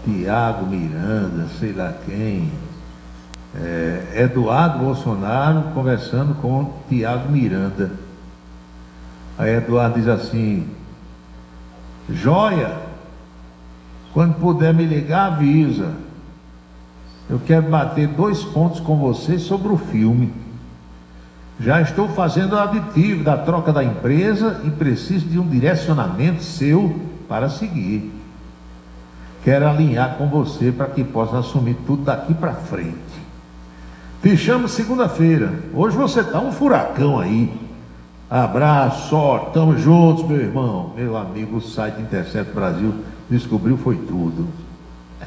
Tiago Miranda, sei lá quem. Eduardo Bolsonaro conversando com Tiago Miranda. Aí Eduardo diz assim: joia, quando puder me ligar, avisa. Eu quero bater 2 pontos com você sobre o filme. Já estou fazendo o aditivo da troca da empresa e preciso de um direcionamento seu para seguir. Quero alinhar com você para que possa assumir tudo daqui para frente. Te chamo segunda-feira. Hoje você está um furacão aí. Abraço, sorte, estamos juntos, meu irmão. Meu amigo, o site Intercept Brasil descobriu foi tudo.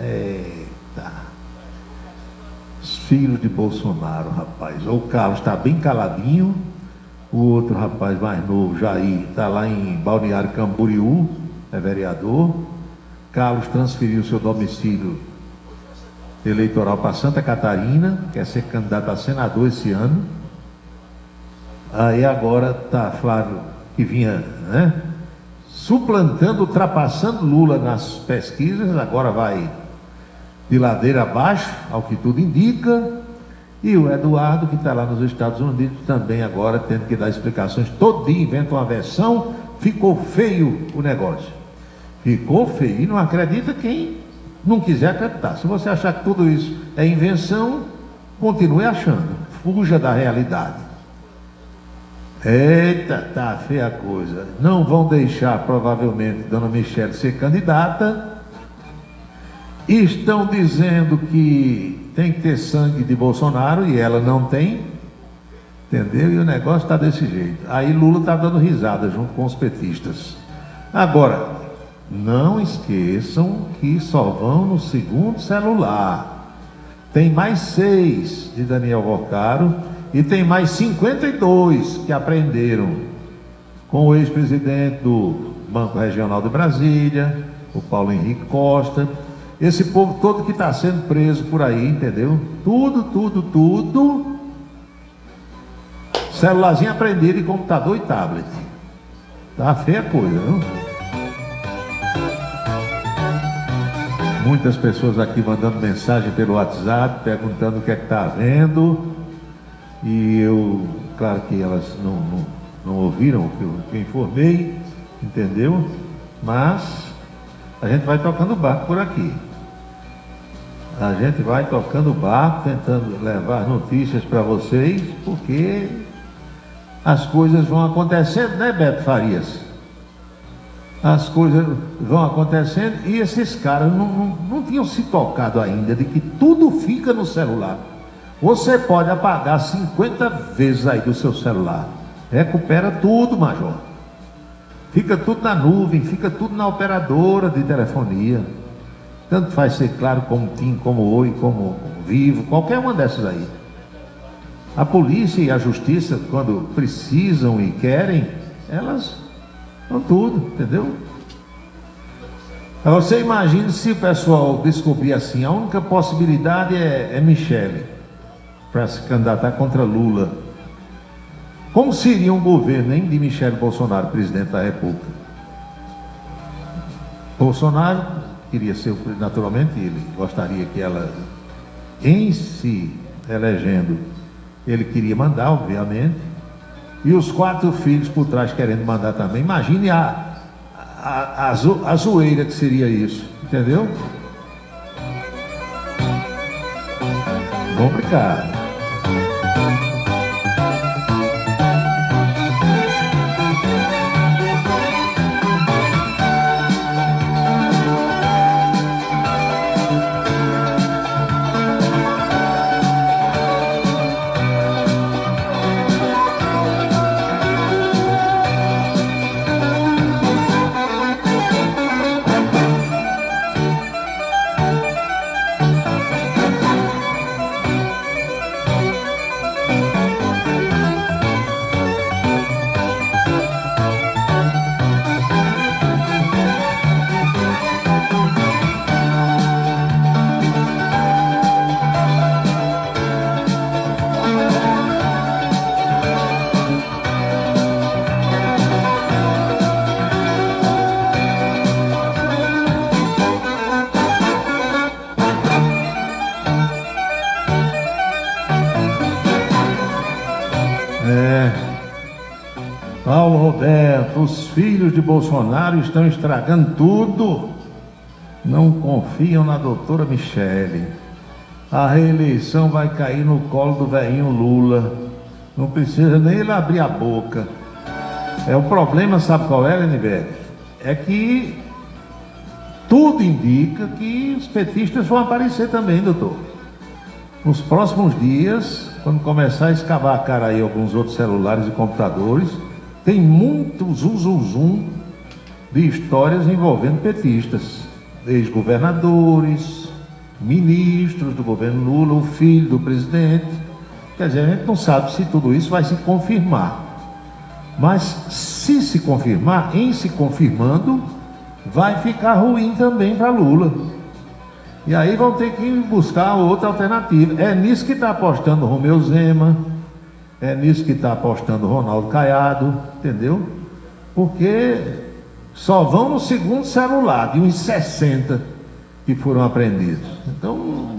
Eita. Os filhos de Bolsonaro, rapaz. O Carlos está bem caladinho. O outro rapaz mais novo, Jair, está lá em Balneário Camboriú, é vereador. Carlos transferiu seu domicílio eleitoral para Santa Catarina, quer ser candidato a senador esse ano. Aí agora está Flávio, que vinha, suplantando, ultrapassando Lula nas pesquisas, agora vai de ladeira abaixo, ao que tudo indica, e o Eduardo, que está lá nos Estados Unidos, também agora tendo que dar explicações. Todo dia inventa uma versão. Ficou feio o negócio. Ficou feio. E não acredita quem não quiser acreditar. Se você achar que tudo isso é invenção, continue achando. Fuja da realidade. Eita, tá feia a coisa. Não vão deixar, provavelmente, Dona Michele ser candidata. Estão dizendo que tem que ter sangue de Bolsonaro e ela não tem, entendeu? E o negócio está desse jeito. Aí Lula está dando risada junto com os petistas. Agora, não esqueçam que só vão no segundo celular. Tem mais 6 de Daniel Vocaro e tem mais 52 que apreenderam com o ex-presidente do Banco Regional de Brasília, o Paulo Henrique Costa. Esse povo todo que está sendo preso por aí, entendeu? Tudo. Celularzinho apreendido, e computador e tablet. Tá feia a coisa, viu? Muitas pessoas aqui mandando mensagem pelo WhatsApp, perguntando o que é que está havendo. E eu, claro que elas não ouviram o que eu informei, entendeu? Mas a gente vai tocando o barco por aqui. A gente vai tocando o barco, tentando levar notícias para vocês, porque as coisas vão acontecendo, né, Beto Farias? As coisas vão acontecendo e esses caras não tinham se tocado ainda de que tudo fica no celular. Você pode apagar 50 vezes aí do seu celular. Recupera tudo, Major. Fica tudo na nuvem, fica tudo na operadora de telefonia. Tanto faz ser Claro, como TIM, como Oi, como Vivo, qualquer uma dessas aí. A polícia e a justiça, quando precisam e querem, elas dão tudo, entendeu? Agora você imagina se o pessoal descobrir assim, a única possibilidade é Michele para se candidatar contra Lula. Como seria um governo, hein, de Michele Bolsonaro, presidente da República? Bolsonaro queria ser, naturalmente, ele gostaria que ela, em se elegendo, ele queria mandar, obviamente, e os 4 filhos por trás querendo mandar também. Imagine a zoeira que seria isso, entendeu? Complicado. Paulo Roberto, os filhos de Bolsonaro estão estragando tudo. Não confiam na doutora Michele. A reeleição vai cair no colo do velhinho Lula. Não precisa nem ele abrir a boca. O problema, sabe qual é, Leniberto? É que tudo indica que os petistas vão aparecer também, doutor. Nos próximos dias, quando começar a escavar a cara aí alguns outros celulares e computadores, tem muito zum de histórias envolvendo petistas, ex-governadores, ministros do governo Lula, o filho do presidente. Quer dizer, a gente não sabe se tudo isso vai se confirmar. Mas se se confirmar, em se confirmando, vai ficar ruim também para Lula. E aí vão ter que buscar outra alternativa. É nisso que está apostando Romeu Zema, é nisso que está apostando Ronaldo Caiado, entendeu? Porque só vão no segundo celular, de uns 60 que foram apreendidos. Então,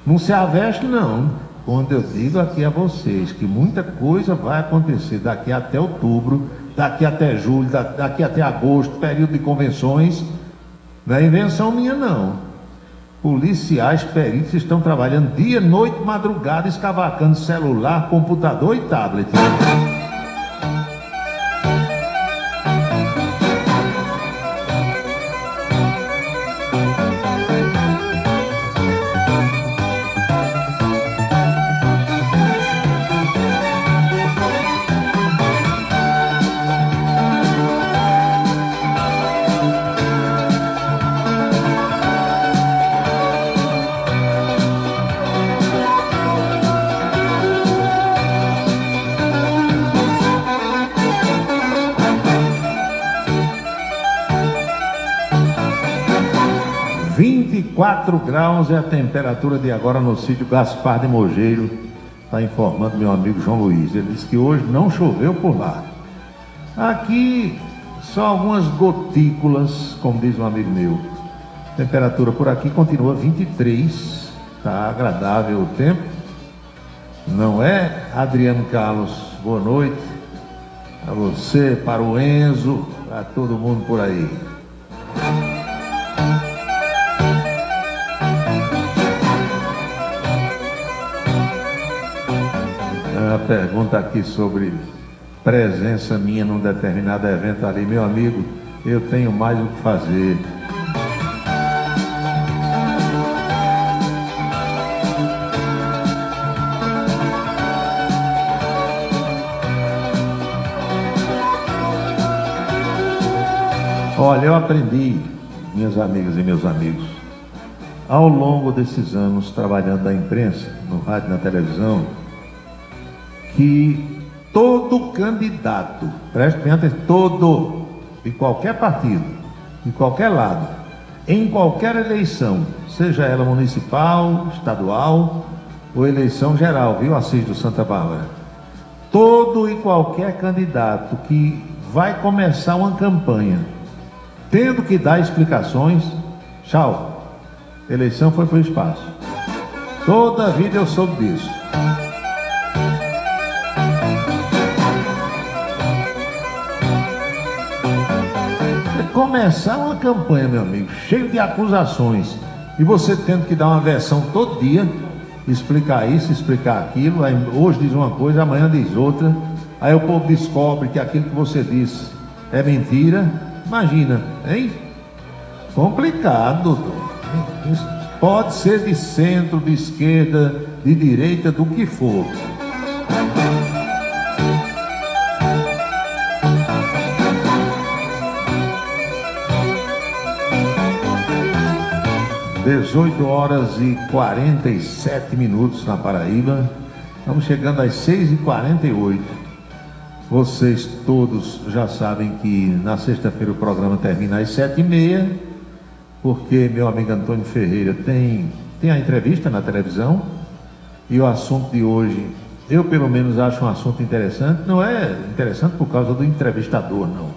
não se aveste não, quando eu digo aqui a vocês que muita coisa vai acontecer daqui até outubro, daqui até julho, daqui até agosto, período de convenções. Não é invenção minha não. Policiais, peritos estão trabalhando dia, noite, madrugada, escavacando celular, computador e tablet. 24 graus é a temperatura de agora no sítio Gaspar de Mogeiro, está informando meu amigo João Luiz. Ele disse que hoje não choveu por lá. Aqui, só algumas gotículas, como diz um amigo meu. A temperatura por aqui continua 23, está agradável o tempo. Não é, Adriano Carlos? Boa noite para você, para o Enzo, para todo mundo por aí. A pergunta aqui sobre presença minha num determinado evento ali, meu amigo, eu tenho mais o que fazer. Olha, eu aprendi, minhas amigas e meus amigos, ao longo desses anos trabalhando na imprensa, no rádio e na televisão, que todo candidato, preste bem atenção, todo, de qualquer partido, de qualquer lado, em qualquer eleição, seja ela municipal, estadual ou eleição geral, viu, Assis do Santa Bárbara, todo e qualquer candidato que vai começar uma campanha tendo que dar explicações, tchau, eleição foi para o espaço. Toda a vida eu soube disso. Começar uma campanha, meu amigo, cheio de acusações, e você tendo que dar uma versão todo dia, explicar isso, explicar aquilo, aí hoje diz uma coisa, amanhã diz outra, aí o povo descobre que aquilo que você disse é mentira. Imagina, hein? Complicado, doutor. Pode ser de centro, de esquerda, de direita, do que for. (18h47) na Paraíba. Estamos chegando às 6h48. Vocês todos já sabem que na sexta-feira o programa termina às 7h30, porque meu amigo Antônio Ferreira tem a entrevista na televisão, e o assunto de hoje, eu pelo menos acho um assunto interessante. Não é interessante por causa do entrevistador, não.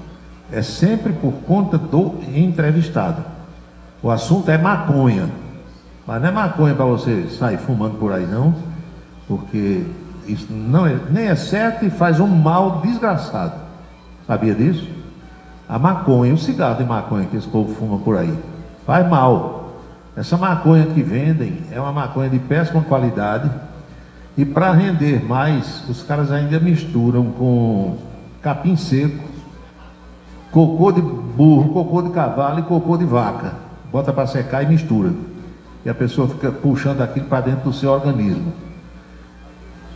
É sempre por conta do entrevistado. O assunto é maconha, mas não é maconha para você sair fumando por aí, não, porque isso não é, nem é certo e faz um mal desgraçado. Sabia disso? A maconha, o cigarro de maconha que esse povo fuma por aí, faz mal. Essa maconha que vendem é uma maconha de péssima qualidade, e para render mais, os caras ainda misturam com capim seco, cocô de burro, cocô de cavalo e cocô de vaca. Bota para secar e mistura. E a pessoa fica puxando aquilo para dentro do seu organismo.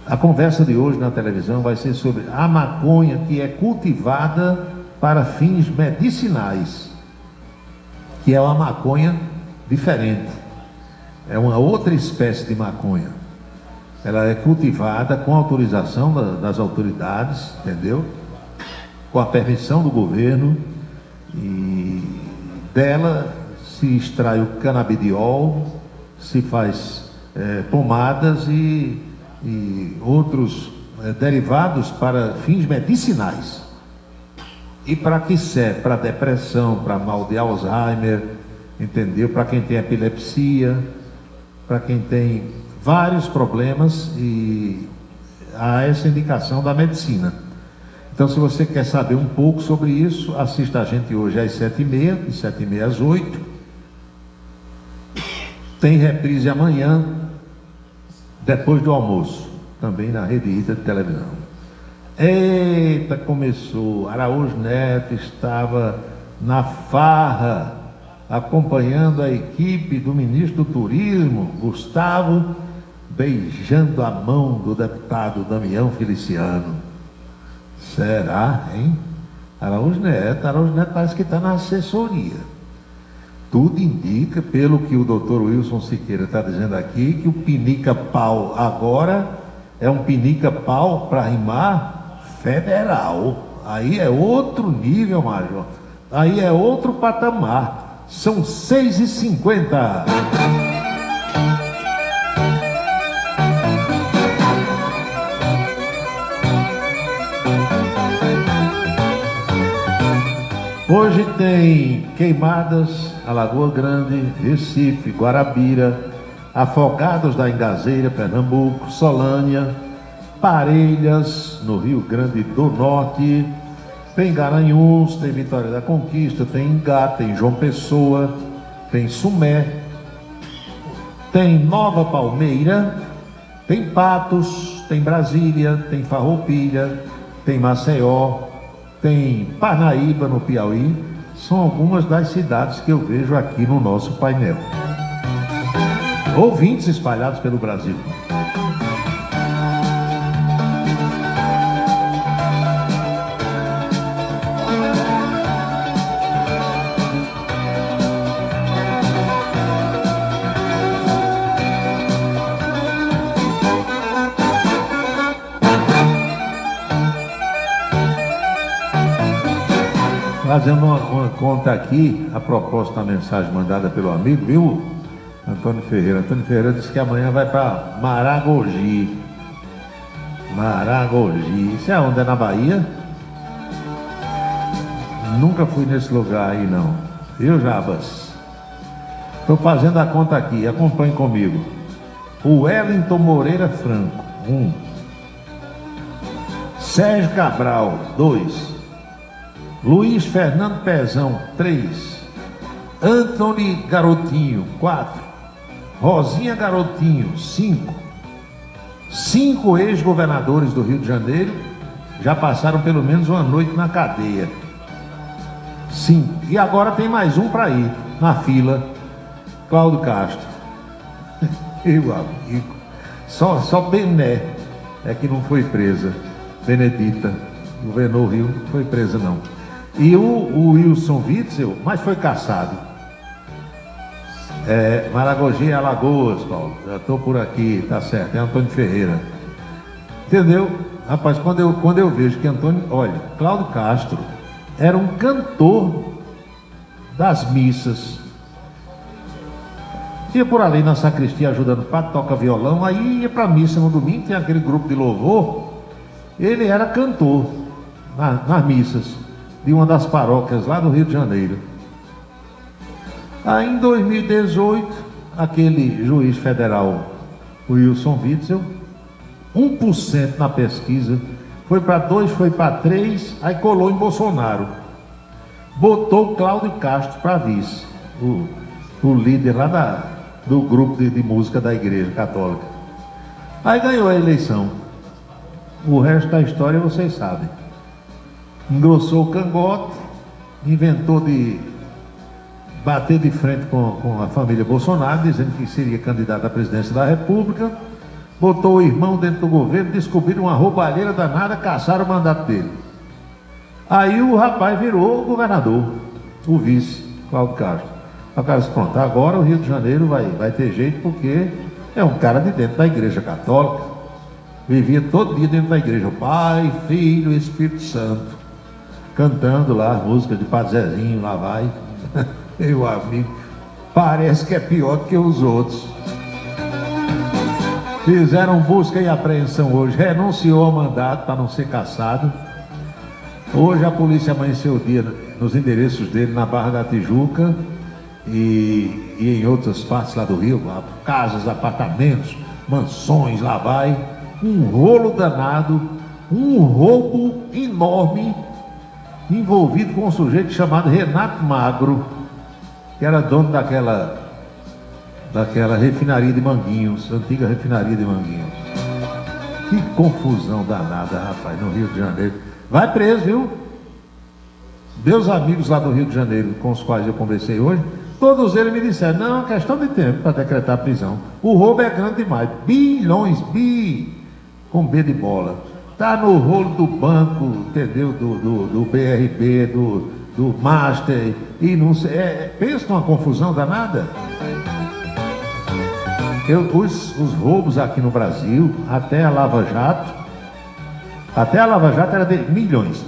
A conversa de hoje na televisão vai ser sobre a maconha que é cultivada para fins medicinais, que é uma maconha diferente, é uma outra espécie de maconha. Ela é cultivada com autorização das autoridades, entendeu? Com a permissão do governo, e dela se extrai o canabidiol, se faz pomadas e outros derivados para fins medicinais. E para que serve? Para depressão, para mal de Alzheimer, entendeu? Para quem tem epilepsia, para quem tem vários problemas, e há essa indicação da medicina. Então, se você quer saber um pouco sobre isso, assista a gente hoje às 7h30, de 7h30 às 8h. Tem reprise amanhã, depois do almoço, também na Rede Ita de televisão. Eita, começou. Araújo Neto estava na farra, acompanhando a equipe do ministro do Turismo, Gustavo, beijando a mão do deputado Damião Feliciano. Será, hein? Araújo Neto parece que está na assessoria. Tudo indica, pelo que o doutor Wilson Siqueira está dizendo aqui, que o pinica-pau agora é um pinica-pau para rimar federal. Aí é outro nível, Major. Aí é outro patamar. São 6h50. Hoje tem Queimadas, Alagoa Grande, Recife, Guarabira, Afogados da Engazeira, Pernambuco, Solânia, Parelhas, no Rio Grande do Norte, tem Garanhuns, tem Vitória da Conquista, tem Ingá, tem João Pessoa, tem Sumé, tem Nova Palmeira, tem Patos, tem Brasília, tem Farroupilha, tem Maceió, tem Parnaíba, no Piauí. São algumas das cidades que eu vejo aqui no nosso painel. Ouvintes espalhados pelo Brasil. Fazendo uma conta aqui, a propósito da mensagem mandada pelo amigo, viu, Antônio Ferreira? Antônio Ferreira disse que amanhã vai para Maragogi. Maragogi. Isso é onde? É na Bahia? Nunca fui nesse lugar aí, não. Viu, Jabas? Estou fazendo a conta aqui, acompanhe comigo. O Wellington Moreira Franco, 1. Sérgio Cabral, 2. Luiz Fernando Pezão, 3. Antony Garotinho, 4. Rosinha Garotinho, 5. 5 ex-governadores do Rio de Janeiro já passaram pelo menos uma noite na cadeia. 5. E agora tem mais um para ir na fila, Cláudio Castro. Meu amigo, só Bené é que não foi presa. Benedita governou o Rio, não foi presa não. E o Wilson Witzel, mas foi caçado. Maragogi, Alagoas, Paulo. Já estou por aqui, tá certo. É Antônio Ferreira. Entendeu? Rapaz, quando eu vejo que Antônio... Olha, Cláudio Castro era um cantor das missas. Ia por ali na sacristia ajudando o padre, toca violão, aí ia para a missa no domingo, tem aquele grupo de louvor. Ele era cantor nas missas de uma das paróquias lá do Rio de Janeiro. Aí em 2018, aquele juiz federal, o Wilson Witzel, 1% na pesquisa, foi para 2, foi para 3, aí colou em Bolsonaro. Botou Cláudio Castro para vice, o líder lá do grupo de música da Igreja Católica. Aí ganhou a eleição. O resto da história vocês sabem. Engrossou o cangote, inventou de bater de frente com a família Bolsonaro, dizendo que seria candidato à presidência da República, botou o irmão dentro do governo, descobriram uma roubalheira danada, caçaram o mandato dele. Aí o rapaz virou governador, o vice, Cláudio Castro. O cara disse, pronto, agora o Rio de Janeiro vai ter jeito, porque é um cara de dentro da Igreja Católica. Vivia todo dia dentro da igreja, Pai, Filho e Espírito Santo, cantando lá as músicas de Padre Zezinho, lá vai. Meu amigo, parece que é pior do que os outros. Fizeram busca e apreensão hoje, renunciou ao mandato para não ser caçado. Hoje a polícia amanheceu o dia nos endereços dele na Barra da Tijuca e em outras partes lá do Rio, casas, apartamentos, mansões, lá vai, um rolo danado, um roubo enorme, envolvido com um sujeito chamado Renato Magro, que era dono daquela refinaria de Manguinhos, antiga refinaria de Manguinhos. Que confusão danada, rapaz, no Rio de Janeiro. Vai preso, viu? Meus amigos lá do Rio de Janeiro, com os quais eu conversei hoje, todos eles me disseram, não, é uma questão de tempo para decretar a prisão. O roubo é grande demais, bilhões, com B de bola. Tá no rolo do banco, entendeu? Do BRB, do Master, e não sei, pensa numa confusão danada. Os roubos aqui no Brasil, até a Lava Jato era de milhões,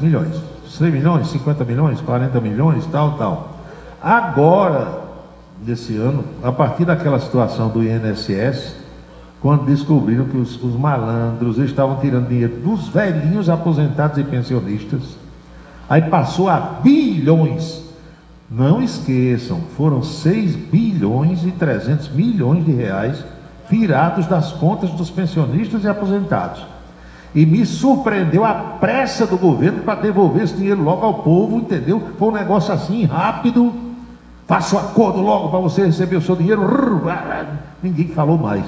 100 milhões, 50 milhões, 40 milhões, tal. Agora, desse ano, a partir daquela situação do INSS, quando descobriram que os malandros estavam tirando dinheiro dos velhinhos aposentados e pensionistas, aí passou a bilhões. Não esqueçam, foram 6 bilhões e 300 milhões de reais tirados das contas dos pensionistas e aposentados. E me surpreendeu a pressa do governo para devolver esse dinheiro logo ao povo, entendeu? Foi um negócio assim, rápido, faça o acordo logo para você receber o seu dinheiro. Ninguém falou mais.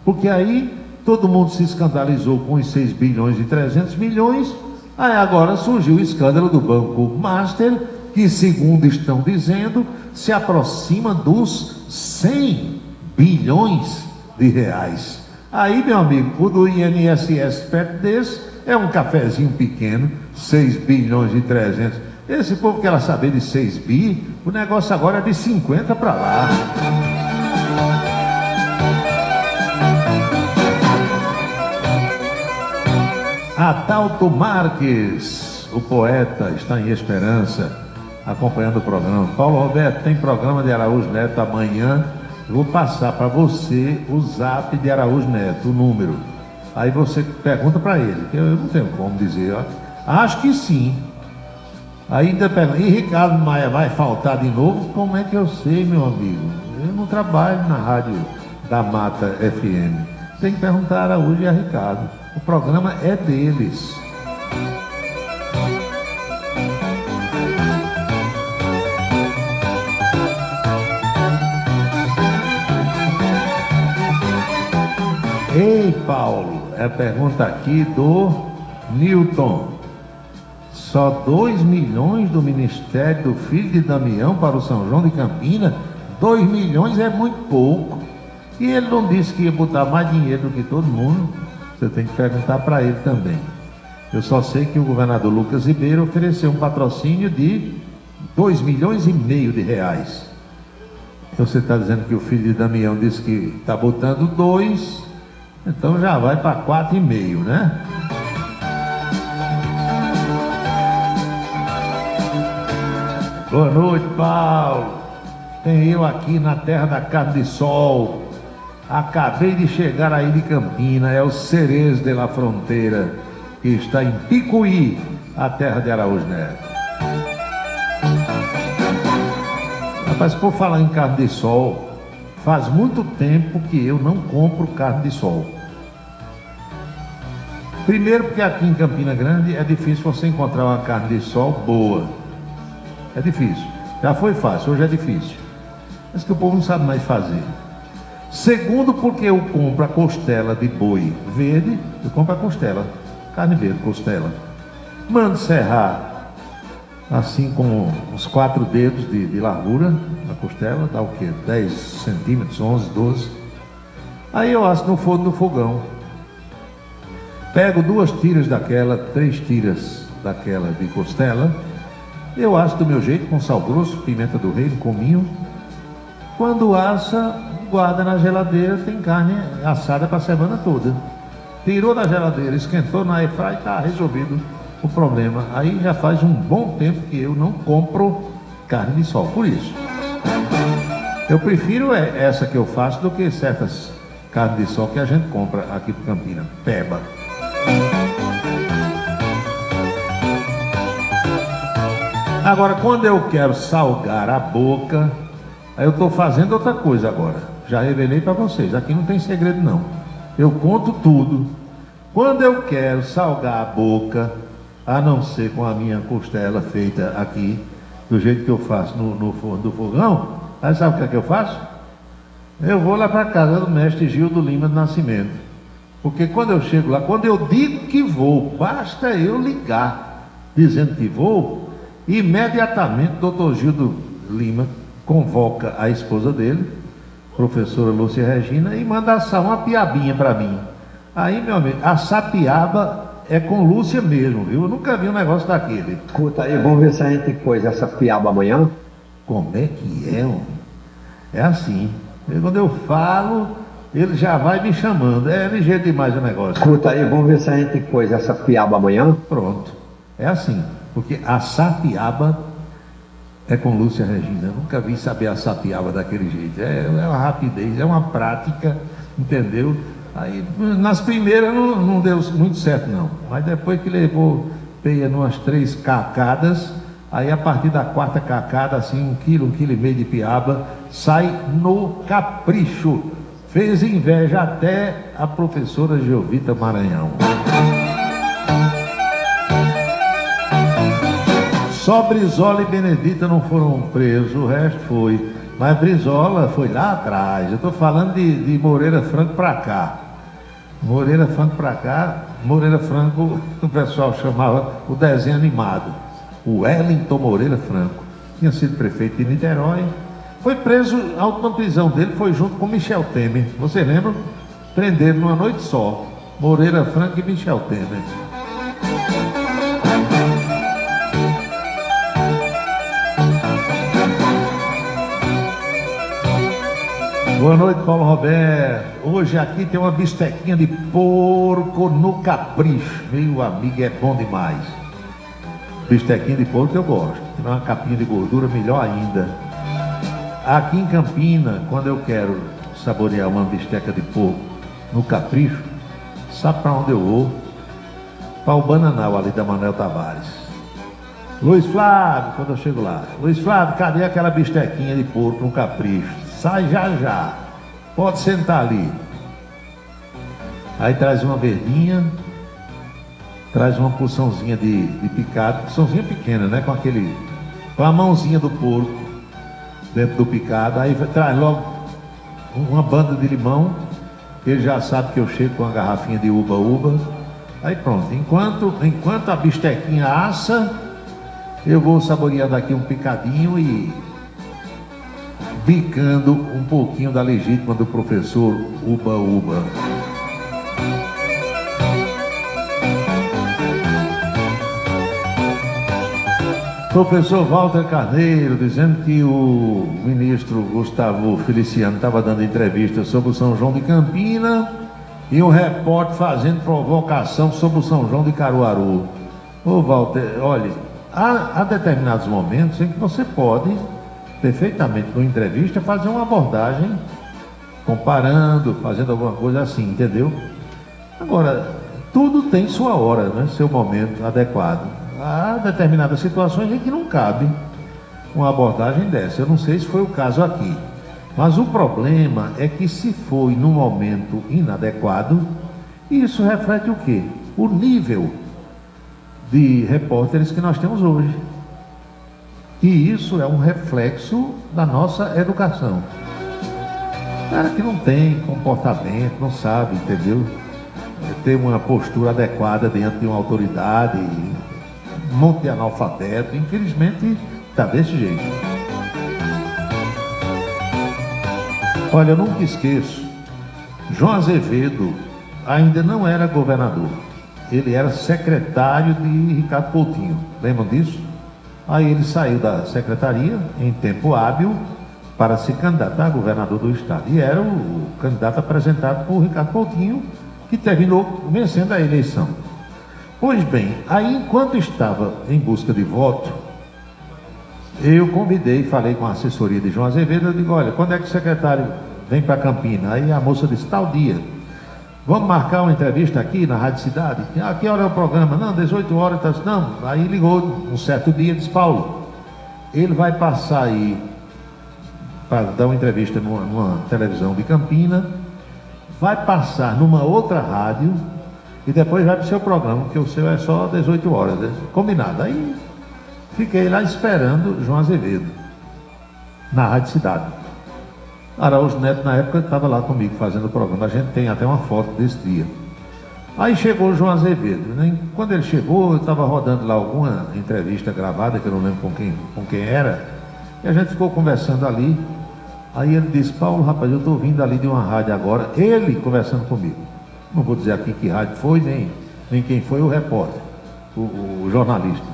Porque aí todo mundo se escandalizou com os 6 bilhões e 300 milhões, aí agora surgiu o escândalo do Banco Master, que, segundo estão dizendo, se aproxima dos 100 bilhões de reais. Aí, meu amigo, o do INSS perto desse é um cafezinho pequeno, 6 bilhões e 300. Esse povo quer saber de 6 bi, o negócio agora é de 50 para lá. Adalto Marques, o poeta, está em Esperança, acompanhando o programa. Paulo Roberto, tem programa de Araújo Neto amanhã. Eu vou passar para você o zap de Araújo Neto, o número. Aí você pergunta para ele, que eu não tenho como dizer. Ó. Acho que sim. Ainda pergunta, e Ricardo Maia vai faltar de novo? Como é que eu sei, meu amigo? Eu não trabalho na rádio da Mata FM. Tem que perguntar a Araújo e a Ricardo. O programa é deles. Ei, Paulo, é a pergunta aqui do Newton. Só 2 milhões do Ministério do Filho de Damião para o São João de Campina? 2 milhões é muito pouco. E ele não disse que ia botar mais dinheiro do que todo mundo? Você tem que perguntar para ele também. Eu só sei que o governador Lucas Ribeiro ofereceu um patrocínio de 2 milhões e meio de reais. Então você está dizendo que o filho de Damião disse que está botando 2, então já vai para 4,5, né? Boa noite, Paulo. Tem eu aqui na terra da carne de sol. Acabei de chegar aí de Campina, é o Cerezo de la Fronteira, que está em Picuí, a terra de Araújo Neto. Rapaz, por falar em carne de sol, faz muito tempo que eu não compro carne de sol. Primeiro porque aqui em Campina Grande é difícil você encontrar uma carne de sol boa. É difícil. Já foi fácil, hoje é difícil. Mas que o povo não sabe mais fazer. Segundo, porque eu compro a costela de boi verde, eu compro a costela, carne verde, costela. Mando serrar assim com uns 4 dedos de largura, a costela, dá o quê? 10 centímetros, 11, 12. Aí eu asso no forno do fogão. Pego 2 tiras daquela, 3 tiras daquela de costela. Eu asso do meu jeito, com sal grosso, pimenta do reino, cominho. Quando assa, guarda na geladeira, tem carne assada para a semana toda. Tirou da geladeira, esquentou na airfryer, está resolvido o problema. Aí já faz um bom tempo que eu não compro carne de sol. Por isso, eu prefiro essa que eu faço do que certas carnes de sol que a gente compra aqui para Campina. Peba. Agora, quando eu quero salgar a boca, Aí eu estou fazendo outra coisa agora. Já revelei para vocês, aqui não tem segredo não. Eu conto tudo. Quando eu quero salgar a boca, a não ser com a minha costela feita aqui, do jeito que eu faço no forno do fogão, aí sabe o que é que eu faço? Eu vou lá para casa do mestre Gildo Lima do Nascimento. Porque quando eu chego lá, quando eu digo que vou, basta eu ligar dizendo que vou, imediatamente o doutor Gildo Lima convoca a esposa dele, professora Lúcia Regina, e manda assar uma piabinha para mim. Aí, meu amigo, assar piaba é com Lúcia mesmo, viu? Eu nunca vi um negócio daquele. Escuta aí, vamos ver se a gente pôs essa piaba amanhã. Como é que é, homem? É assim. Quando eu falo, ele já vai me chamando. É ligeiro demais o negócio. Escuta aí, vamos ver se a gente pôs essa piaba amanhã. Pronto. É assim. Porque assar piaba é com Lúcia Regina. Eu nunca vi saber assar piaba daquele jeito. É uma rapidez, é uma prática, entendeu? Aí, nas primeiras não deu muito certo não, mas depois que levou peia numas 3 cacadas, aí a partir da 4ª cacada, assim, 1,5 kg de piaba, sai no capricho. Fez inveja até a professora Geovita Maranhão. Só Brizola e Benedita não foram presos, o resto foi. Mas Brizola foi lá atrás. Eu estou falando de Moreira Franco para cá. Moreira Franco para cá, Moreira Franco, o pessoal chamava o desenho animado. O Wellington Moreira Franco. Tinha sido prefeito de Niterói. Foi preso, a última prisão dele foi junto com Michel Temer. Você lembra? Prenderam numa noite só. Moreira Franco e Michel Temer. Boa noite, Paulo Roberto. Hoje aqui tem uma bistequinha de porco no capricho. Meu amigo, é bom demais. Bistequinha de porco eu gosto. Se uma capinha de gordura, melhor ainda. Aqui em Campina, quando eu quero saborear uma bisteca de porco no capricho, sabe para onde eu vou? Para o Bananal ali da Manuel Tavares. Luiz Flávio, quando eu chego lá. Luiz Flávio, cadê aquela bistequinha de porco no capricho? Sai já já, pode sentar ali. Aí traz uma verdinha, traz uma porçãozinha de picado, porçãozinha pequena, né? Com a mãozinha do porco dentro do picado. Aí traz logo uma banda de limão, ele já sabe que eu chego com uma garrafinha de uba-uba. Aí pronto, enquanto a bistequinha assa, eu vou saboreando aqui um picadinho e bicando um pouquinho da legítima do professor Uba-Uba. Professor Walter Carneiro dizendo que o ministro Gustavo Feliciano estava dando entrevista sobre o São João de Campina e um repórter fazendo provocação sobre o São João de Caruaru. Ô Walter, olha, há determinados momentos em que você pode perfeitamente numa entrevista fazer uma abordagem comparando, fazendo alguma coisa assim, entendeu? Agora, tudo tem sua hora, né? Seu momento adequado. Há determinadas situações em que não cabe uma abordagem dessa. Eu não sei se foi o caso aqui, mas o problema é que se foi num momento inadequado, isso reflete o quê? O nível de repórteres que nós temos hoje. E isso é um reflexo da nossa educação. Cara que não tem comportamento, não sabe, entendeu? Ter uma postura adequada diante de uma autoridade, um monte de analfabeto, infelizmente está desse jeito. Olha, eu nunca esqueço, João Azevedo ainda não era governador, ele era secretário de Ricardo Coutinho, lembram disso? Aí ele saiu da secretaria em tempo hábil para se candidatar a governador do estado. E era o candidato apresentado por Ricardo Coutinho, que terminou vencendo a eleição. Pois bem, aí enquanto estava em busca de voto, eu convidei, falei com a assessoria de João Azevedo, eu digo, olha, quando é que o secretário vem para Campina? Aí a moça disse, tal dia. Vamos marcar uma entrevista aqui na Rádio Cidade? Ah, que hora é o programa? Não, 18 horas. Tá... Não, aí ligou um certo dia e disse, Paulo, ele vai passar aí para dar uma entrevista numa televisão de Campina, vai passar numa outra rádio e depois vai para o seu programa, porque o seu é só 18 horas, né? Combinado. Aí fiquei lá esperando João Azevedo, na Rádio Cidade. Araújo Neto, na época, estava lá comigo fazendo o programa. A gente tem até uma foto desse dia. Aí chegou o João Azevedo, né? Quando ele chegou, eu estava rodando lá alguma entrevista gravada, que eu não lembro com quem era, e a gente ficou conversando ali. Aí ele disse: Paulo, rapaz, eu estou vindo ali de uma rádio agora, ele conversando comigo. Não vou dizer aqui que rádio foi, nem quem foi o repórter, o jornalista.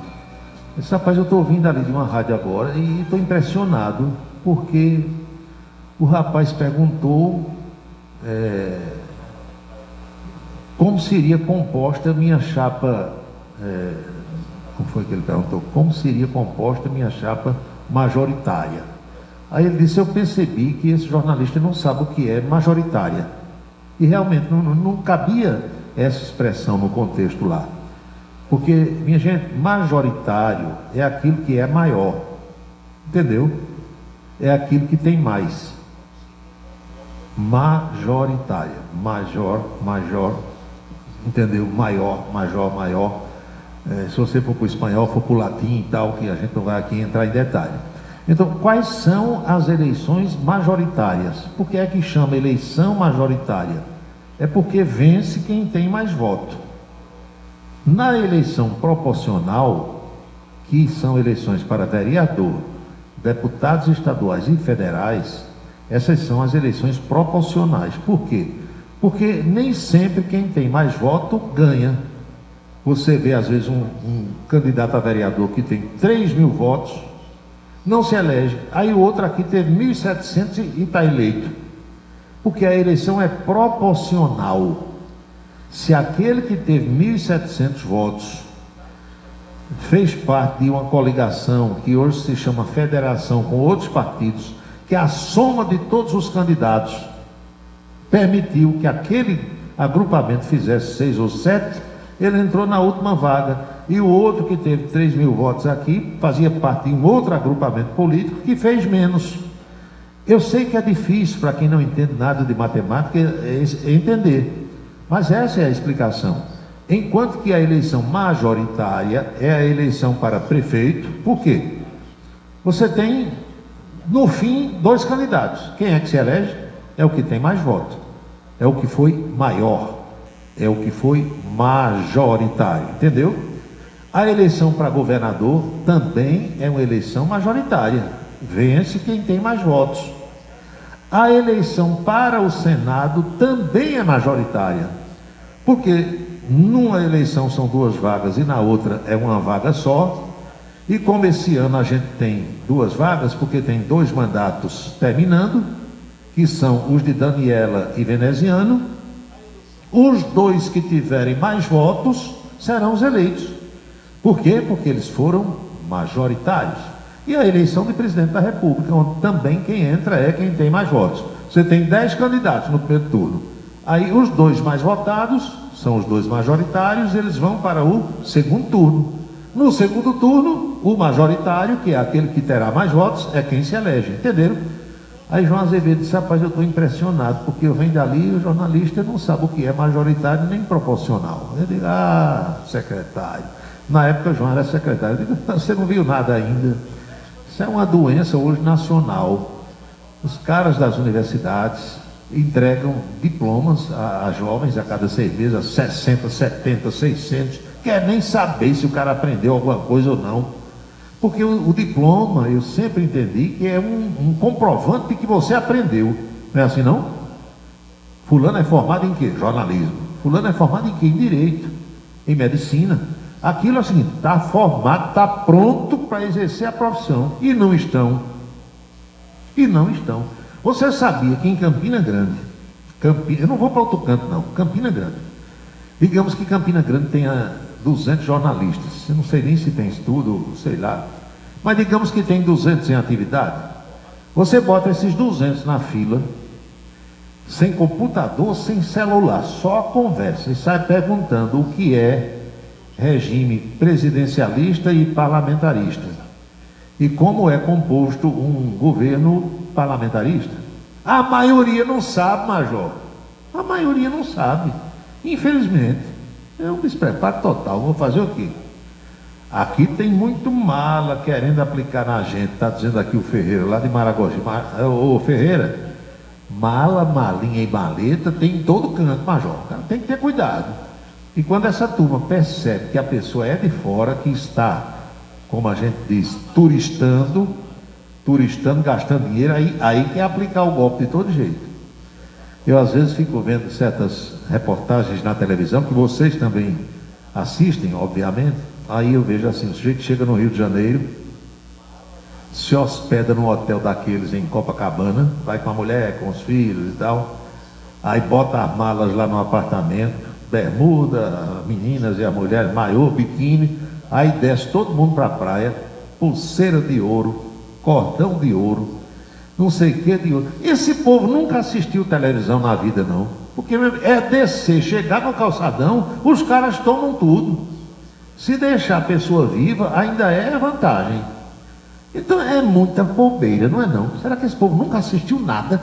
Ele disse: rapaz, eu estou vindo ali de uma rádio agora e estou impressionado, porque o rapaz perguntou como seria composta a minha chapa, como foi que ele perguntou? Como seria composta a minha chapa majoritária? Aí ele disse: eu percebi que esse jornalista não sabe o que é majoritária. E realmente não cabia essa expressão no contexto lá. Porque, minha gente, majoritário é aquilo que é maior. Entendeu? É aquilo que tem mais. Majoritária. Major. Entendeu? Maior. Se você for para o espanhol, for para o latim e tal, que a gente não vai aqui entrar em detalhe. Então, quais são as eleições majoritárias? Por que é que chama eleição majoritária? É porque vence quem tem mais voto. Na eleição proporcional, que são eleições para vereador, deputados estaduais e federais, essas são as eleições proporcionais. Por quê? Porque nem sempre quem tem mais voto ganha. Você vê, às vezes, um candidato a vereador que tem 3.000 votos, não se elege. Aí o outro aqui teve 1.700 e está eleito. Porque a eleição é proporcional. Se aquele que teve 1.700 votos fez parte de uma coligação que hoje se chama federação com outros partidos, que a soma de todos os candidatos permitiu que aquele agrupamento fizesse 6 ou 7, ele entrou na última vaga. E o outro que teve 3.000 votos aqui fazia parte de um outro agrupamento político que fez menos. Eu sei que é difícil para quem não entende nada de matemática entender, mas essa é a explicação. Enquanto que a eleição majoritária é a eleição para prefeito. Por quê? Você tem, no fim, 2 candidatos. Quem é que se elege? É o que tem mais votos. É o que foi maior. É o que foi majoritário. Entendeu? A eleição para governador também é uma eleição majoritária. Vence quem tem mais votos. A eleição para o Senado também é majoritária. Porque numa eleição são 2 vagas e na outra é uma vaga só. E como esse ano a gente tem 2 vagas, porque tem 2 mandatos terminando, que são os de Daniela e Veneziano, os 2 que tiverem mais votos serão os eleitos. Por quê? Porque eles foram majoritários. E a eleição de presidente da República, onde também quem entra é quem tem mais votos. Você tem 10 candidatos no primeiro turno. Aí os 2 mais votados são os 2 majoritários, eles vão para o segundo turno. No segundo turno, o majoritário, que é aquele que terá mais votos, é quem se elege. Entenderam? Aí João Azevedo disse: rapaz, eu estou impressionado, porque eu venho dali e o jornalista não sabe o que é majoritário nem proporcional. Eu digo: secretário. Na época, João era secretário. Eu digo: você não viu nada ainda. Isso é uma doença hoje nacional. Os caras das universidades entregam diplomas a jovens a cada 6 meses, a 60, 70, 600. Quer nem saber se o cara aprendeu alguma coisa ou não. Porque o diploma, eu sempre entendi que é um comprovante de que você aprendeu. Não é assim, não? Fulano é formado em quê? Jornalismo. Fulano é formado em quê? Em direito, em medicina. Aquilo é o seguinte: está formado, está pronto para exercer a profissão. E não estão. Você sabia que em Campina Grande, eu não vou para outro canto não, Campina Grande, digamos que Campina Grande tenha 200 jornalistas, eu não sei nem se tem estudo, sei lá, mas digamos que tem 200 em atividade. Você bota esses 200 na fila, sem computador, sem celular, só conversa, e sai perguntando o que é regime presidencialista e parlamentarista. e como é composto um governo parlamentarista. A maioria não sabe, Major. A maioria não sabe. Infelizmente. É um despreparo total. Vou fazer o quê? Aqui tem muito mala querendo aplicar na gente. Está dizendo aqui o Ferreira, lá de Maragogi. Ô Ferreira, mala, malinha e maleta tem em todo canto, Major. O cara tem que ter cuidado. E quando essa turma percebe que a pessoa é de fora, que está, como a gente diz, turistando, gastando dinheiro, aí quer aplicar o golpe de todo jeito. Eu às vezes fico vendo certas reportagens na televisão, que vocês também assistem, obviamente. Aí eu vejo assim, o sujeito chega no Rio de Janeiro, se hospeda num hotel daqueles em Copacabana, vai com a mulher, com os filhos e tal, aí bota as malas lá no apartamento, bermuda, meninas e as mulheres, maiô, biquíni, aí desce todo mundo para a praia, pulseira de ouro, cordão de ouro, não sei o que de ouro. Esse povo nunca assistiu televisão na vida, não. Porque é descer, chegar no calçadão, os caras tomam tudo. Se deixar a pessoa viva, ainda é vantagem. Então é muita bobeira, não é não? Será que esse povo nunca assistiu nada?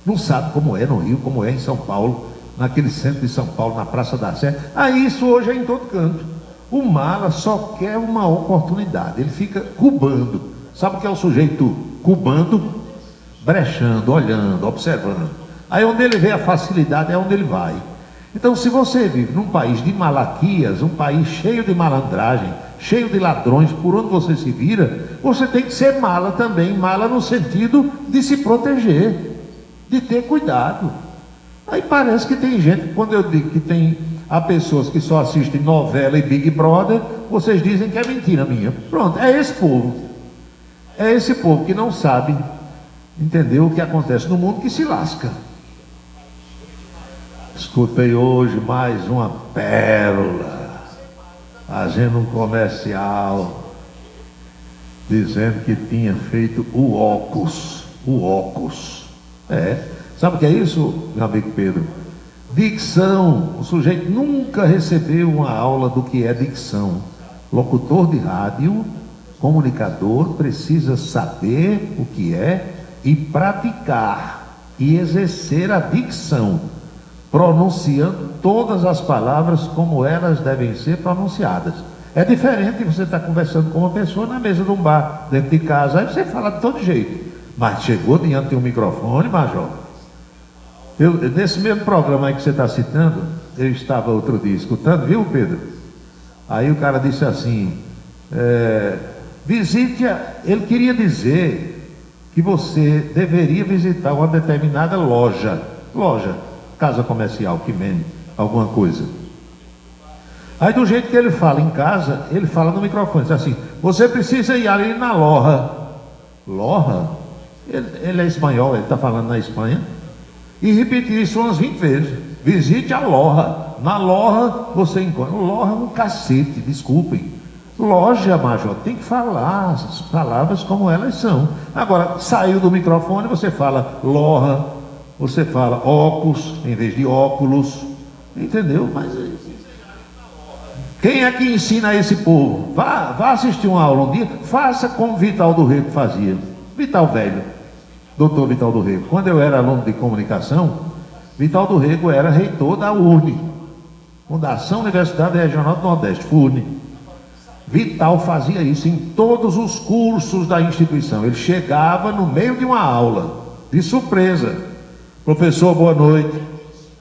Não sabe como é no Rio, como é em São Paulo, naquele centro de São Paulo, na Praça da Sé. Aí isso hoje é em todo canto. O mala só quer uma oportunidade, ele fica cubando. Sabe o que é o sujeito cubando? Brechando, olhando, observando. Aí onde ele vê a facilidade é onde ele vai. Então se você vive num país de malaquias, um país cheio de malandragem, cheio de ladrões, por onde você se vira, você tem que ser mala também, mala no sentido de se proteger, de ter cuidado. Aí parece que tem gente, quando eu digo que há pessoas que só assistem novela e Big Brother, vocês dizem que é mentira minha. Pronto, é esse povo. É esse povo que não sabe, entendeu, o que acontece no mundo, que se lasca. Escutei hoje mais uma pérola, fazendo um comercial, dizendo que tinha feito o óculos. Sabe o que é isso, meu amigo Pedro? Dicção. O sujeito nunca recebeu uma aula do que é dicção. Locutor de rádio, comunicador, precisa saber o que é e praticar e exercer a dicção, pronunciando todas as palavras como elas devem ser pronunciadas. É diferente você estar conversando com uma pessoa na mesa de um bar, dentro de casa, aí você fala de todo jeito. Mas chegou diante de um microfone, Major. Nesse mesmo programa aí que você está citando, eu estava outro dia escutando, viu, Pedro? Aí o cara disse assim, ele queria dizer que você deveria visitar uma determinada loja, casa comercial que vende alguma coisa. Aí do jeito que ele fala em casa, ele fala no microfone, diz assim, você precisa ir ali na Loja? Ele é espanhol, ele está falando na Espanha, e repetir isso umas 20 vezes. Visite a Loja. Na Loja você encontra. Loja é um cacete, desculpem. Loja, Major, tem que falar as palavras como elas são. Agora, saiu do microfone, você fala Loja, você fala óculos em vez de óculos, entendeu? Mas quem é que ensina esse povo? Vá assistir uma aula um dia, faça como Vital do Rego fazia. Vital velho, doutor Vital do Rego. Quando eu era aluno de comunicação, Vital do Rego era reitor da URNE, Fundação Universidade Regional do Nordeste, FURNE. Vital fazia isso em todos os cursos da instituição. Ele chegava no meio de uma aula, de surpresa. Professor, boa noite.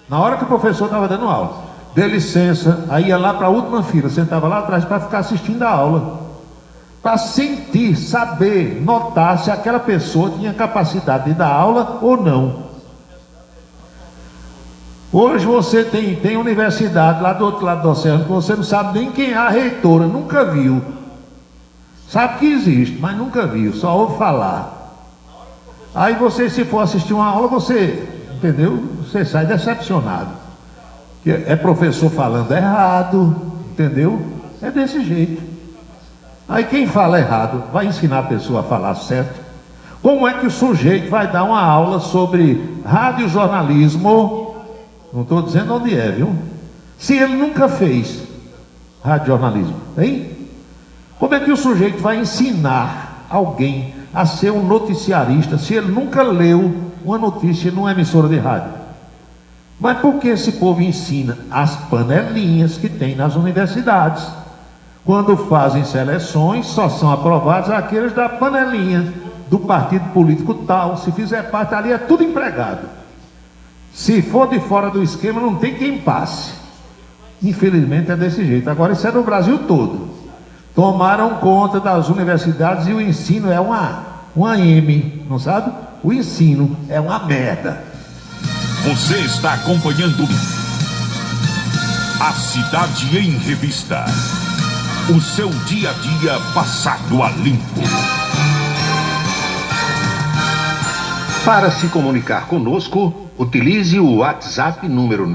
Na hora que o professor estava dando aula, dê licença, aí ia lá para a última fila, sentava lá atrás para ficar assistindo a aula, para sentir, saber, notar se aquela pessoa tinha capacidade de dar aula ou não. Hoje você tem universidade lá do outro lado do oceano que você não sabe nem quem é a reitora, nunca viu. Sabe que existe, mas nunca viu, só ouve falar. Aí você, se for assistir uma aula, você, entendeu? Você sai decepcionado. É professor falando errado, entendeu? É desse jeito. Aí quem fala errado vai ensinar a pessoa a falar certo. Como é que o sujeito vai dar uma aula sobre radiojornalismo? Não estou dizendo onde é, viu? Se ele nunca fez radiojornalismo, hein? Como é que o sujeito vai ensinar alguém a ser um noticiarista se ele nunca leu uma notícia numa emissora de rádio? Mas por que esse povo ensina as panelinhas que tem nas universidades? Quando fazem seleções, só são aprovados aqueles da panelinha do partido político tal. Se fizer parte ali, é tudo empregado. Se for de fora do esquema, não tem quem passe. Infelizmente é desse jeito. Agora isso é no Brasil todo. Tomaram conta das universidades e o ensino é uma M, não sabe? O ensino é uma merda. Você está acompanhando A Cidade em Revista. O seu dia a dia passado a limpo. Para se comunicar conosco, utilize o WhatsApp número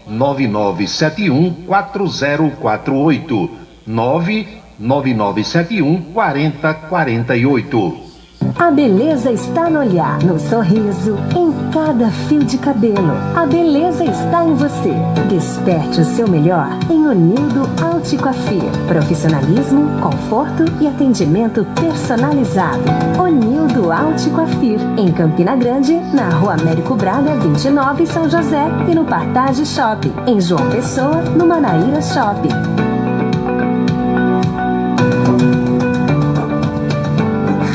999714048. 999714048. A beleza está no olhar, no sorriso, em cada fio de cabelo. A beleza está em você. Desperte o seu melhor em Unildo Alticoafir. Profissionalismo, conforto e atendimento personalizado. Unildo Alticoafir, em Campina Grande, na Rua Américo Braga, 29, São José, e no Partage Shopping, em João Pessoa, no Manaíra Shopping.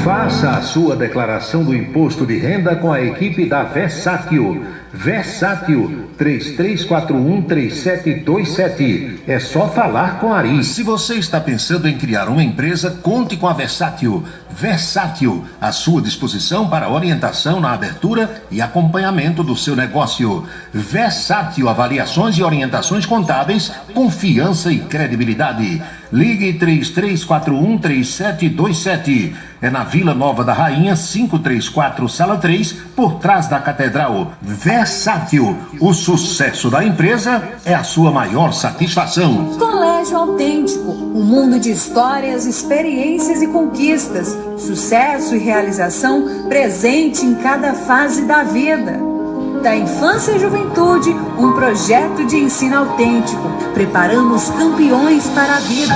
Faça a sua declaração do imposto de renda com a equipe da Versátil. Versátil 33413727. É só falar com a Ari. Se você está pensando em criar uma empresa, conte com a Versátil. Versátil, à sua disposição para orientação na abertura e acompanhamento do seu negócio. Versátil, avaliações e orientações contábeis, confiança e credibilidade. Ligue 33413727. É na Vila Nova da Rainha, 534, Sala 3, por trás da Catedral. Versátil, o sucesso da empresa é a sua maior satisfação. Colégio Autêntico, um mundo de histórias, experiências e conquistas. Sucesso e realização presente em cada fase da vida. Da infância e juventude, um projeto de ensino autêntico. Preparamos campeões para a vida.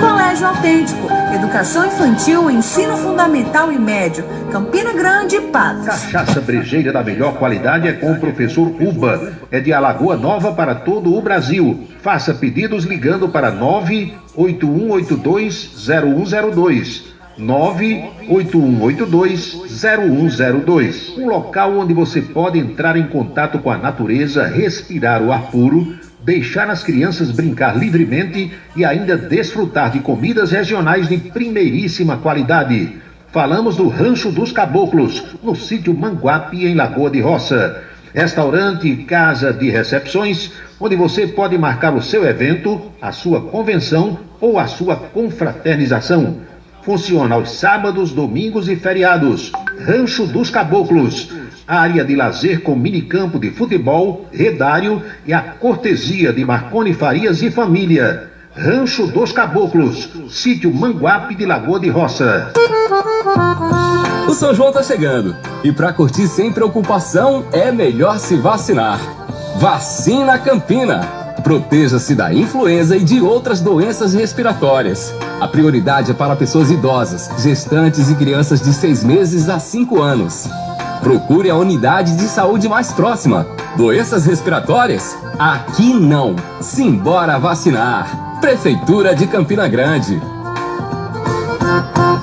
Colégio Autêntico, educação infantil, ensino fundamental e médio. Campina Grande e Patos. Cachaça brejeira da melhor qualidade é com o professor Uba. É de Alagoa Nova para todo o Brasil. Faça pedidos ligando para 981820102. 981820102. Um local onde você pode entrar em contato com a natureza, respirar o ar puro, deixar as crianças brincar livremente e ainda desfrutar de comidas regionais de primeiríssima qualidade. Falamos do Rancho dos Caboclos, no sítio Manguape, em Lagoa de Roça. Restaurante e casa de recepções, onde você pode marcar o seu evento, a sua convenção ou a sua confraternização. Funciona aos sábados, domingos e feriados. Rancho dos Caboclos, área de lazer com minicampo de futebol, redário e a cortesia de Marconi Farias e família. Rancho dos Caboclos, sítio Manguape de Lagoa de Roça. O São João tá chegando e para curtir sem preocupação é melhor se vacinar. Vacina Campina. Proteja-se da influenza e de outras doenças respiratórias. A prioridade é para pessoas idosas, gestantes e crianças de 6 meses a 5 anos. Procure a unidade de saúde mais próxima. Doenças respiratórias? Aqui não. Simbora vacinar. Prefeitura de Campina Grande.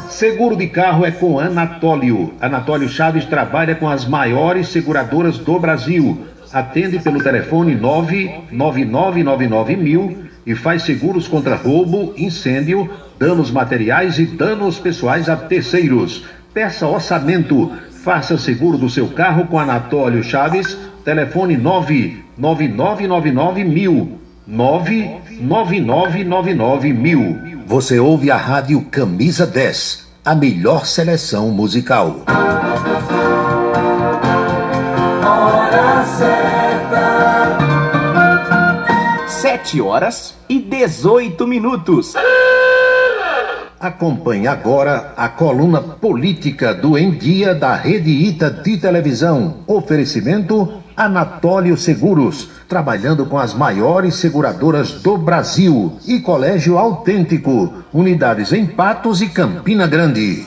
Seguro de carro é com Anatólio. Anatólio Chaves trabalha com as maiores seguradoras do Brasil. Atende pelo telefone 99999.000 e faz seguros contra roubo, incêndio, danos materiais e danos pessoais a terceiros. Peça orçamento. Faça seguro do seu carro com Anatólio Chaves. Telefone 99999.000. 99999.000. Você ouve a rádio Camisa 10, a melhor seleção musical. Hora certa. 7h18. Acompanhe agora a coluna política do Em Dia da Rede Ita de televisão. Oferecimento Anatólio Seguros, trabalhando com as maiores seguradoras do Brasil. E Colégio Autêntico, unidades em Patos e Campina Grande.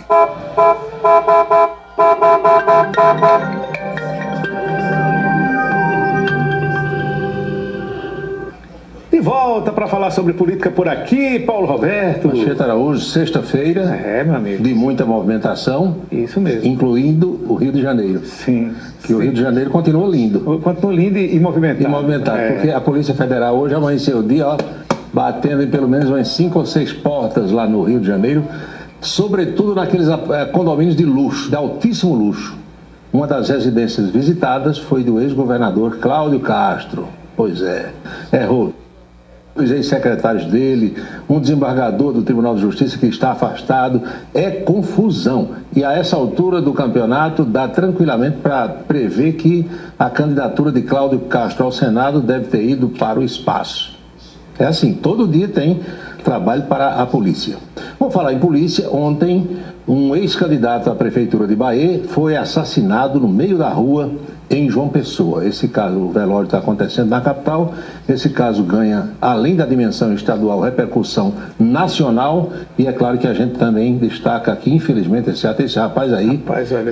De volta para falar sobre política por aqui, Paulo Roberto. Manchete Araújo, sexta-feira, meu amigo, de muita movimentação. Isso mesmo. Incluindo o Rio de Janeiro. Sim. Que o Rio de Janeiro continua lindo. Continua lindo e movimentado. E movimentado, porque a Polícia Federal hoje amanheceu o dia, batendo em pelo menos umas 5 ou 6 portas lá no Rio de Janeiro, sobretudo naqueles condomínios de luxo, de altíssimo luxo. Uma das residências visitadas foi do ex-governador Cláudio Castro. Pois é, errou. Os ex-secretários dele, um desembargador do Tribunal de Justiça que está afastado, é confusão. E a essa altura do campeonato dá tranquilamente para prever que a candidatura de Cláudio Castro ao Senado deve ter ido para o espaço. É assim, todo dia tem trabalho para a polícia. Vou falar em polícia. Ontem, um ex-candidato à Prefeitura de Bahia foi assassinado no meio da rua em João Pessoa. Esse caso, o velório está acontecendo na capital. Esse caso ganha, além da dimensão estadual, repercussão nacional. E é claro que a gente também destaca aqui, infelizmente, esse rapaz aí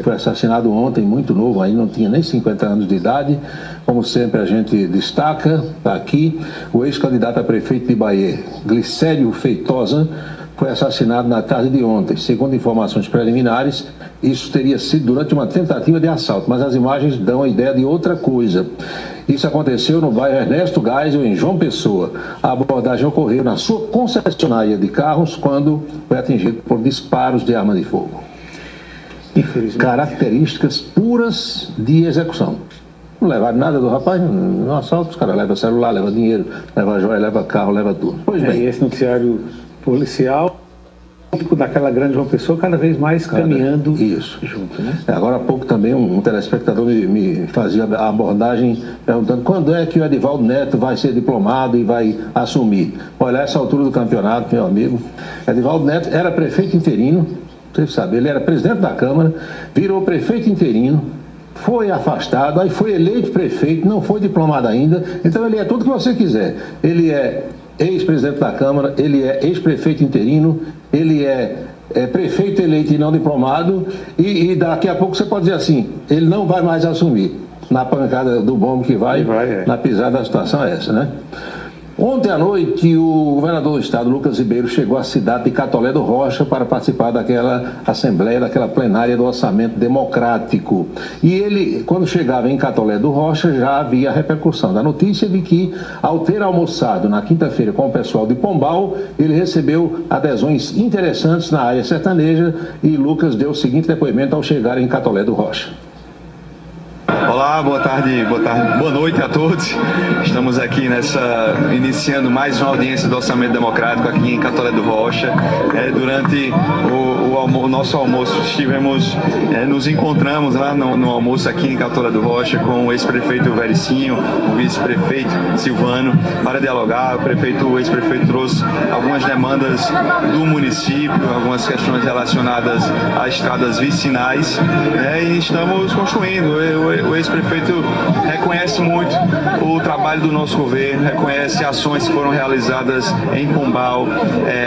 foi assassinado ontem, muito novo, aí não tinha nem 50 anos de idade. Como sempre a gente destaca aqui, o ex-candidato a prefeito de Bahia, Glicério Feitosa, foi assassinado na tarde de ontem. Segundo informações preliminares, isso teria sido durante uma tentativa de assalto, mas as imagens dão a ideia de outra coisa. Isso aconteceu no bairro Ernesto Geisel, em João Pessoa. A abordagem ocorreu na sua concessionária de carros quando foi atingido por disparos de arma de fogo. Características puras de execução. Não levaram nada do rapaz no assalto. Os caras levam celular, levam dinheiro, levam joia, levam carro, levam tudo. Pois bem. E esse noticiário policial daquela grande João Pessoa cada vez mais caminhando junto, né? Agora há pouco também um telespectador me fazia a abordagem perguntando quando é que o Edivaldo Neto vai ser diplomado e vai assumir. Olha, a essa altura do campeonato, meu amigo, Edivaldo Neto era prefeito interino, você sabe, ele era presidente da Câmara, virou prefeito interino, foi afastado, aí foi eleito prefeito, não foi diplomado ainda, então ele é tudo que você quiser. Ele é ex-presidente da Câmara, ele é ex-prefeito interino, ele é prefeito eleito e não diplomado, e daqui a pouco você pode dizer assim, ele não vai mais assumir. Na pancada do bombo que vai na pisada da situação é essa, né? Ontem à noite, o governador do estado, Lucas Ribeiro, chegou à cidade de Catolé do Rocha para participar daquela assembleia, daquela plenária do orçamento democrático. E ele, quando chegava em Catolé do Rocha, já havia a repercussão da notícia de que, ao ter almoçado na quinta-feira com o pessoal de Pombal, ele recebeu adesões interessantes na área sertaneja e Lucas deu o seguinte depoimento ao chegar em Catolé do Rocha. Olá, boa tarde, boa noite a todos. Estamos aqui iniciando mais uma audiência do Orçamento Democrático aqui em Catolé do Rocha. Durante o nosso almoço nos encontramos lá no almoço aqui em Catolé do Rocha com o ex-prefeito Vericinho, o vice-prefeito Silvano, para dialogar. O ex-prefeito trouxe algumas demandas do município, algumas questões relacionadas a estradas vicinais, e estamos construindo. O ex-prefeito reconhece muito o trabalho do nosso governo, reconhece ações que foram realizadas em Pombal,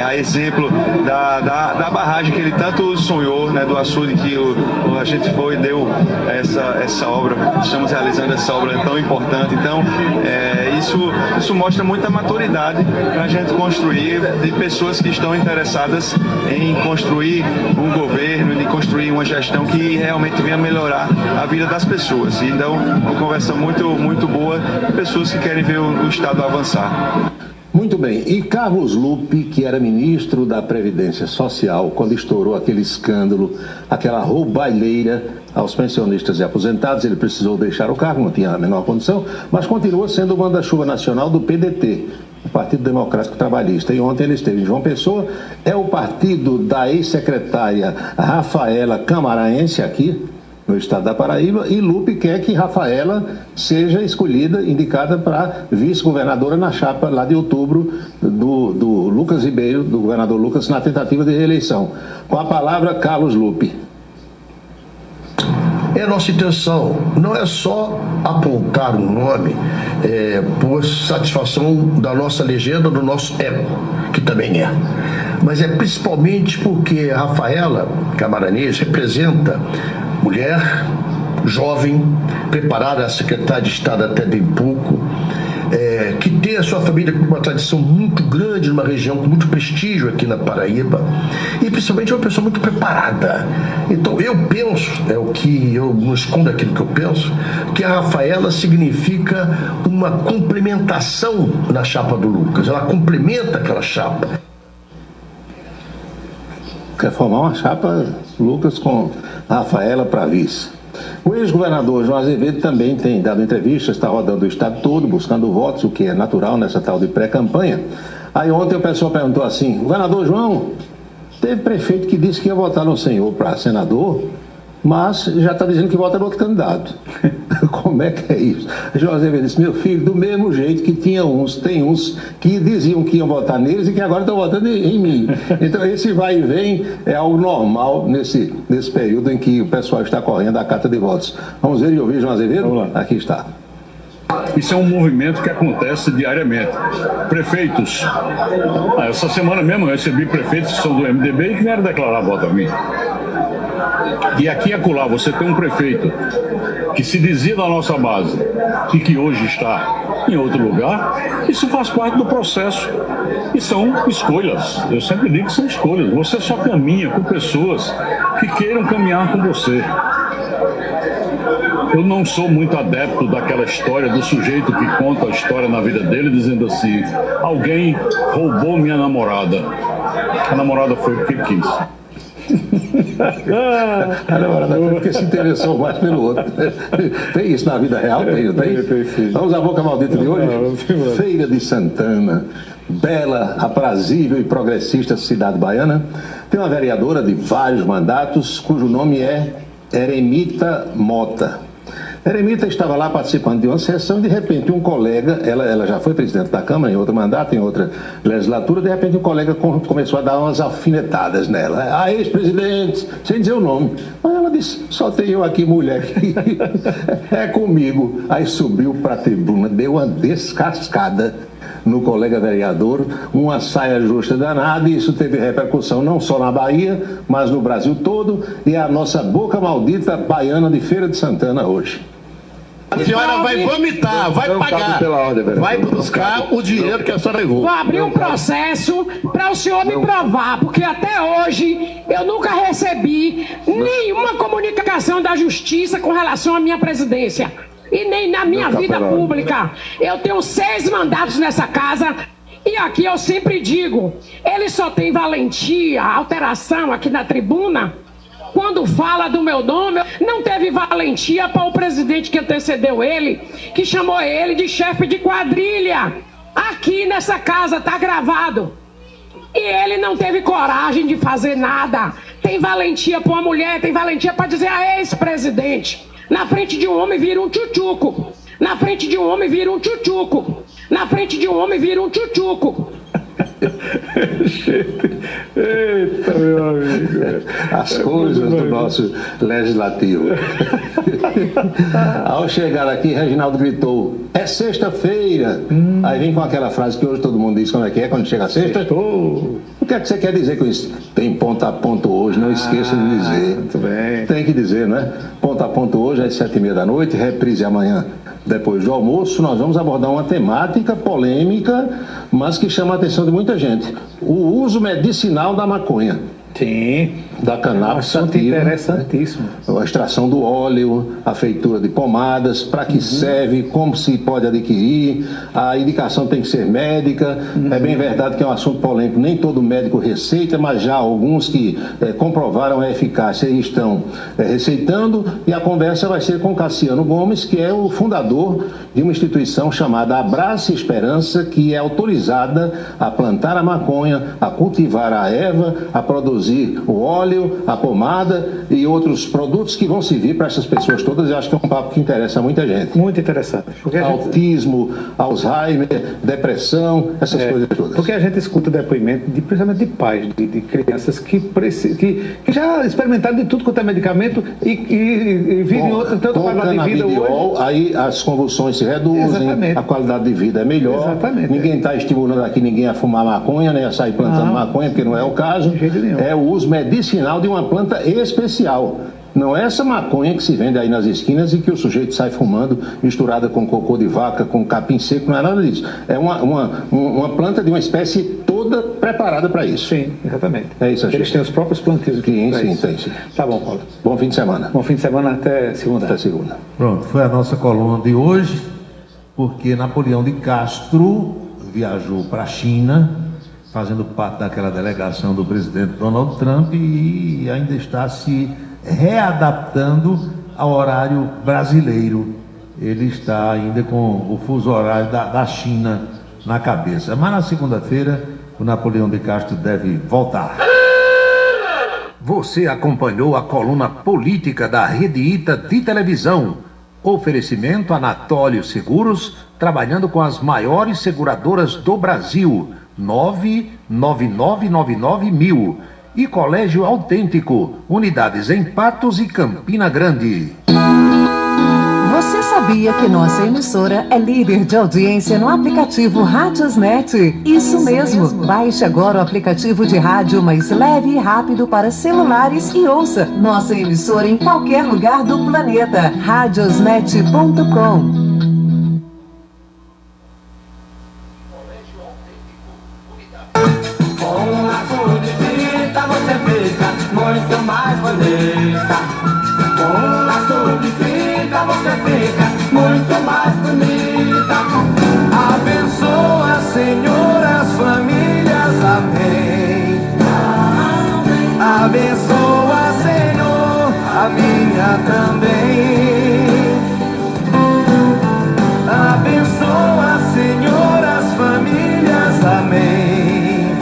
a exemplo da barragem que ele tanto sonhou, do açude que a gente deu essa obra, estamos realizando essa obra tão importante. Então, isso mostra muita maturidade para a gente construir, de pessoas que estão interessadas em construir um governo, de construir uma gestão que realmente venha melhorar a vida das pessoas. Então, uma conversa muito boa de pessoas que querem ver o Estado avançar. Muito bem, e Carlos Lupe, que era ministro da Previdência Social, quando estourou aquele escândalo, aquela roubalheira aos pensionistas e aposentados, ele precisou deixar o cargo, não tinha a menor condição, mas continua sendo o manda-chuva nacional do PDT, o Partido Democrático Trabalhista. E ontem ele esteve em João Pessoa, é o partido da ex-secretária Rafaela Camaraense aqui, no estado da Paraíba, e Lupe quer que Rafaela seja escolhida, indicada para vice-governadora na chapa lá de outubro do Lucas Ribeiro, do governador Lucas, na tentativa de reeleição. Com a palavra, Carlos Lupe. É nossa intenção, não é só apontar um nome por satisfação da nossa legenda, do nosso ego, que também é. Mas é principalmente porque a Rafaela Camaranês representa mulher, jovem, preparada, a secretária de Estado até bem pouco, que tem a sua família com uma tradição muito grande, numa região com muito prestígio aqui na Paraíba, e principalmente é uma pessoa muito preparada. Então eu penso, eu não escondo aquilo que eu penso, que a Rafaela significa uma complementação na chapa do Lucas, ela complementa aquela chapa. Quer formar uma chapa, Lucas, com a Rafaela para vice. O ex-governador João Azevedo também tem dado entrevistas, está rodando o estado todo, buscando votos, o que é natural nessa tal de pré-campanha. Aí ontem o pessoal perguntou assim: governador João, teve prefeito que disse que ia votar no senhor para senador, mas já está dizendo que vota no outro candidato. Como é que é isso? João Azevedo disse: meu filho, do mesmo jeito que tem uns que diziam que iam votar neles e que agora estão votando em mim. Então esse vai e vem é algo normal nesse período em que o pessoal está correndo a carta de votos. Vamos ver e ouvir João Azevedo? Aqui está. Isso é um movimento que acontece diariamente. Prefeitos. Essa semana mesmo eu recebi prefeitos que são do MDB e que vieram declarar voto a mim. E aqui e acolá você tem um prefeito que se dizia da nossa base e que hoje está em outro lugar. Isso faz parte do processo. E são escolhas. Eu sempre digo que são escolhas. Você só caminha com pessoas que queiram caminhar com você. Eu não sou muito adepto daquela história do sujeito que conta a história na vida dele dizendo assim: alguém roubou minha namorada. A namorada foi porque quis. A namorada foi porque se interessou mais pelo outro. Tem isso na vida real? Tem. Vamos à boca maldita de hoje? Feira de Santana, bela, aprazível e progressista cidade baiana, tem uma vereadora de vários mandatos cujo nome é Eremita Mota. Eremita estava lá participando de uma sessão e de repente um colega, ela já foi presidente da Câmara em outro mandato, em outra legislatura, de repente um colega começou a dar umas alfinetadas nela. A ex-presidente, sem dizer o nome. Aí ela disse: só tenho eu aqui, mulher, é comigo. Aí subiu para a tribuna, deu uma descascada no colega vereador, uma saia justa danada, e isso teve repercussão não só na Bahia, mas no Brasil todo, e é a nossa boca maldita baiana de Feira de Santana hoje. A senhora vai vomitar, vai pagar, vai buscar o dinheiro que a senhora levou. Vou abrir um processo para o senhor me provar, porque até hoje eu nunca recebi nenhuma comunicação da justiça com relação à minha presidência. E nem na minha vida pública. Eu tenho 6 mandatos nessa casa. E aqui eu sempre digo, ele só tem valentia, alteração aqui na tribuna, quando fala do meu nome. Não teve valentia para o presidente que antecedeu ele, que chamou ele de chefe de quadrilha. Aqui nessa casa tá gravado. E ele não teve coragem de fazer nada. Tem valentia para uma mulher, tem valentia para dizer a ex-presidente. Na frente de um homem vira um tchutchuco. Na frente de um homem vira um tchutchuco. Na frente de um homem vira um tchutchuco. Eita, meu amigo. As coisas do nosso legislativo. Ao chegar aqui, Reginaldo gritou: é sexta-feira. Aí vem com aquela frase que hoje todo mundo diz como é que é quando chega a sexta. O que é que você quer dizer com isso? Tem ponto a ponto hoje, não esqueça de dizer. Muito bem. Tem que dizer, não é? Ponto a ponto hoje às 7h30 da noite, reprise amanhã depois do almoço. Nós vamos abordar uma temática polêmica, mas que chama a atenção de muita gente: o uso medicinal da maconha. Sim. Da cannabis sativa. Interessantíssimo. A extração do óleo, a feitura de pomadas, para que serve, como se pode adquirir, a indicação tem que ser médica. É bem verdade que é um assunto polêmico, nem todo médico receita, mas já alguns que comprovaram a eficácia e estão receitando. E a conversa vai ser com Cassiano Gomes, que é o fundador de uma instituição chamada Abraça Esperança, que é autorizada a plantar a maconha, a cultivar a erva, a produzir o óleo óleo, a pomada e outros produtos que vão servir para essas pessoas todas. Eu acho que é um papo que interessa muita gente. Muito interessante. Autismo, Alzheimer, depressão, essas coisas todas. Porque a gente escuta depoimento, principalmente de pais, de crianças que já experimentaram de tudo quanto é medicamento e vivem tanta qualidade de vida hoje. Aí as convulsões se reduzem, exatamente, a qualidade de vida é melhor. Exatamente. Ninguém está estimulando aqui ninguém a fumar maconha, né, a sair plantando maconha, porque não é o caso. É o uso medicinal de uma planta especial. Não é essa maconha que se vende aí nas esquinas e que o sujeito sai fumando, misturada com cocô de vaca, com capim seco, não é nada disso. É uma planta de uma espécie toda preparada para isso. Sim, exatamente. É isso, eles têm os próprios plantios aqui. Sim, tem. Tá bom, Paulo. Bom fim de semana. Bom fim de semana até segunda. Até segunda. Pronto, foi a nossa coluna de hoje, porque Napoleão de Castro viajou para a China, fazendo parte daquela delegação do presidente Donald Trump, e ainda está se readaptando ao horário brasileiro. Ele está ainda com o fuso horário da China na cabeça. Mas na segunda-feira o Napoleão de Castro deve voltar. Você acompanhou a coluna política da Rede Ita de televisão. Oferecimento Anatólio Seguros, trabalhando com as maiores seguradoras do Brasil. 99999 e Colégio Autêntico, unidades em Patos e Campina Grande. Você sabia que nossa emissora é líder de audiência no aplicativo Radiosnet? Isso mesmo! Baixe agora o aplicativo de rádio mais leve e rápido para celulares e ouça nossa emissora em qualquer lugar do planeta. Radiosnet.com. Muito mais bonita. Com um laço de fita você fica muito mais bonita. Abençoa, Senhor, as famílias, amém. Abençoa, Senhor, a minha também. Abençoa, Senhor, as famílias, amém.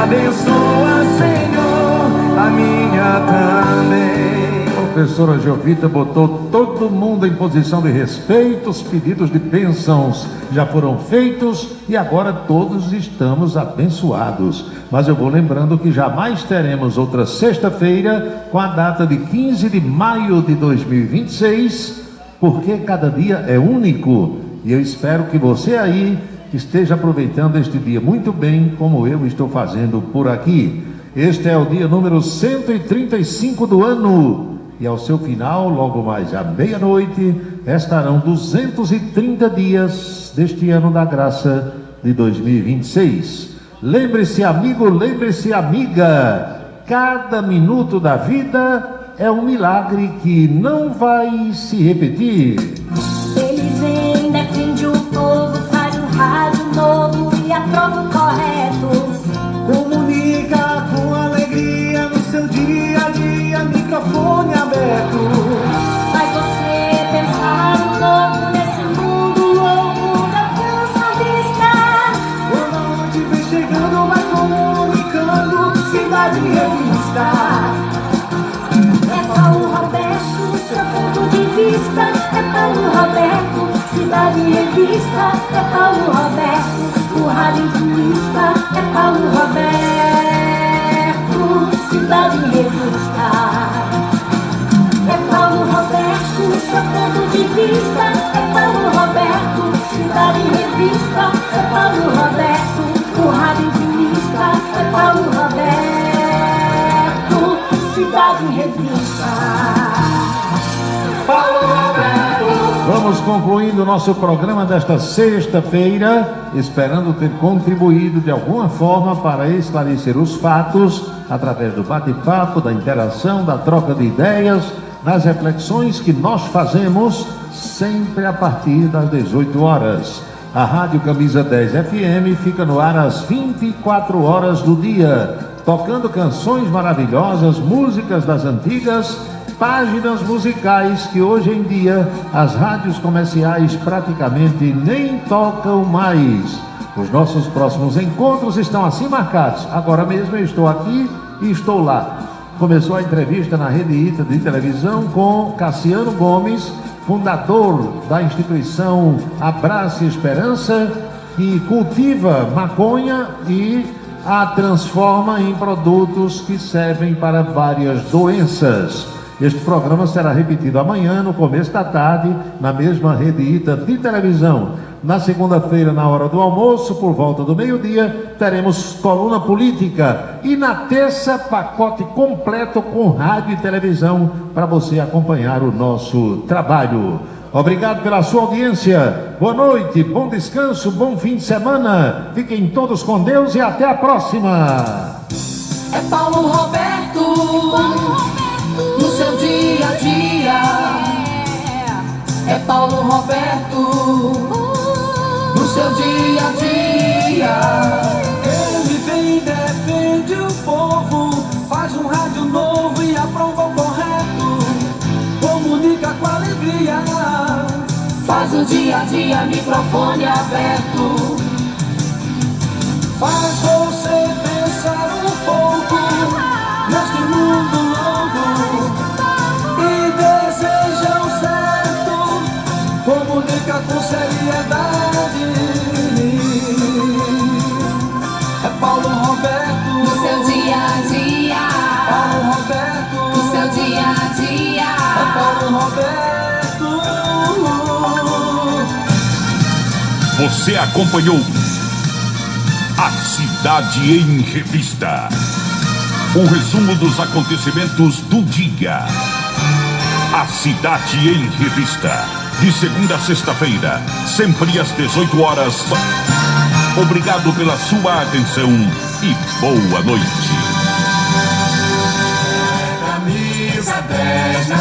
Abençoa, Senhor, a minha também. A professora Jovita botou todo mundo em posição de respeito. Os pedidos de bênçãos já foram feitos e agora todos estamos abençoados. Mas eu vou lembrando que jamais teremos outra sexta-feira com a data de 15 de maio de 2026, porque cada dia é único. E eu espero que você aí esteja aproveitando este dia muito bem, como eu estou fazendo por aqui. Este é o dia número 135 do ano. E ao seu final, logo mais à meia-noite, estarão 230 dias deste ano da graça de 2026. Lembre-se, amigo, lembre-se, amiga, cada minuto da vida é um milagre que não vai se repetir. Ele vem, defende o povo, faz um rádio novo e aprova o correto. Comunica com alegria no seu dia a dia, microfone aberto. Faz você pensar um novo nesse mundo louco da cansa vista. Toda noite vem chegando, vai comunicando, Cidade Revista. É Paulo Roberto, seu ponto de vista. É Paulo Roberto, Cidade Revista. É Paulo Roberto, o rádio turista. É Paulo Roberto, Cidade Revista. É Paulo Roberto, seu ponto de vista. É Paulo Roberto, Cidade Revista. É Paulo Roberto, o rádio turista. É Paulo Roberto, Cidade Revista. Paulo Roberto. Vamos concluindo o nosso programa desta sexta-feira, esperando ter contribuído de alguma forma para esclarecer os fatos, através do bate-papo, da interação, da troca de ideias, das reflexões que nós fazemos sempre a partir das 18 horas. A Rádio Camisa 10 FM fica no ar às 24 horas do dia, tocando canções maravilhosas, músicas das antigas, páginas musicais que hoje em dia as rádios comerciais praticamente nem tocam mais. Os nossos próximos encontros estão assim marcados. Agora mesmo eu estou aqui e estou lá. Começou a entrevista na Rede ITA de televisão com Cassiano Gomes, fundador da instituição Abraço e Esperança, que cultiva maconha e a transforma em produtos que servem para várias doenças. Este programa será repetido amanhã, no começo da tarde, na mesma Rede ITA de televisão. Na segunda-feira, na hora do almoço, por volta do meio-dia, teremos coluna política. E na terça, pacote completo com rádio e televisão para você acompanhar o nosso trabalho. Obrigado pela sua audiência. Boa noite, bom descanso, bom fim de semana. Fiquem todos com Deus e até a próxima. É Paulo Roberto, no seu dia a dia. É Paulo Roberto, no seu dia a dia. Ele vem e defende o povo, faz um rádio novo e aprova o correto, comunica com alegria, faz o dia a dia, microfone aberto. Faz você pensar um pouco neste mundo louco e deseja o certo, comunica com seriedade. É Paulo Roberto, no seu dia a dia. Paulo Roberto, no seu dia a dia. É Paulo Roberto. Você acompanhou A Cidade em Revista. O resumo dos acontecimentos do dia. A Cidade em Revista. De segunda a sexta-feira, sempre às 18 horas. Obrigado pela sua atenção e boa noite. Camisa 10 na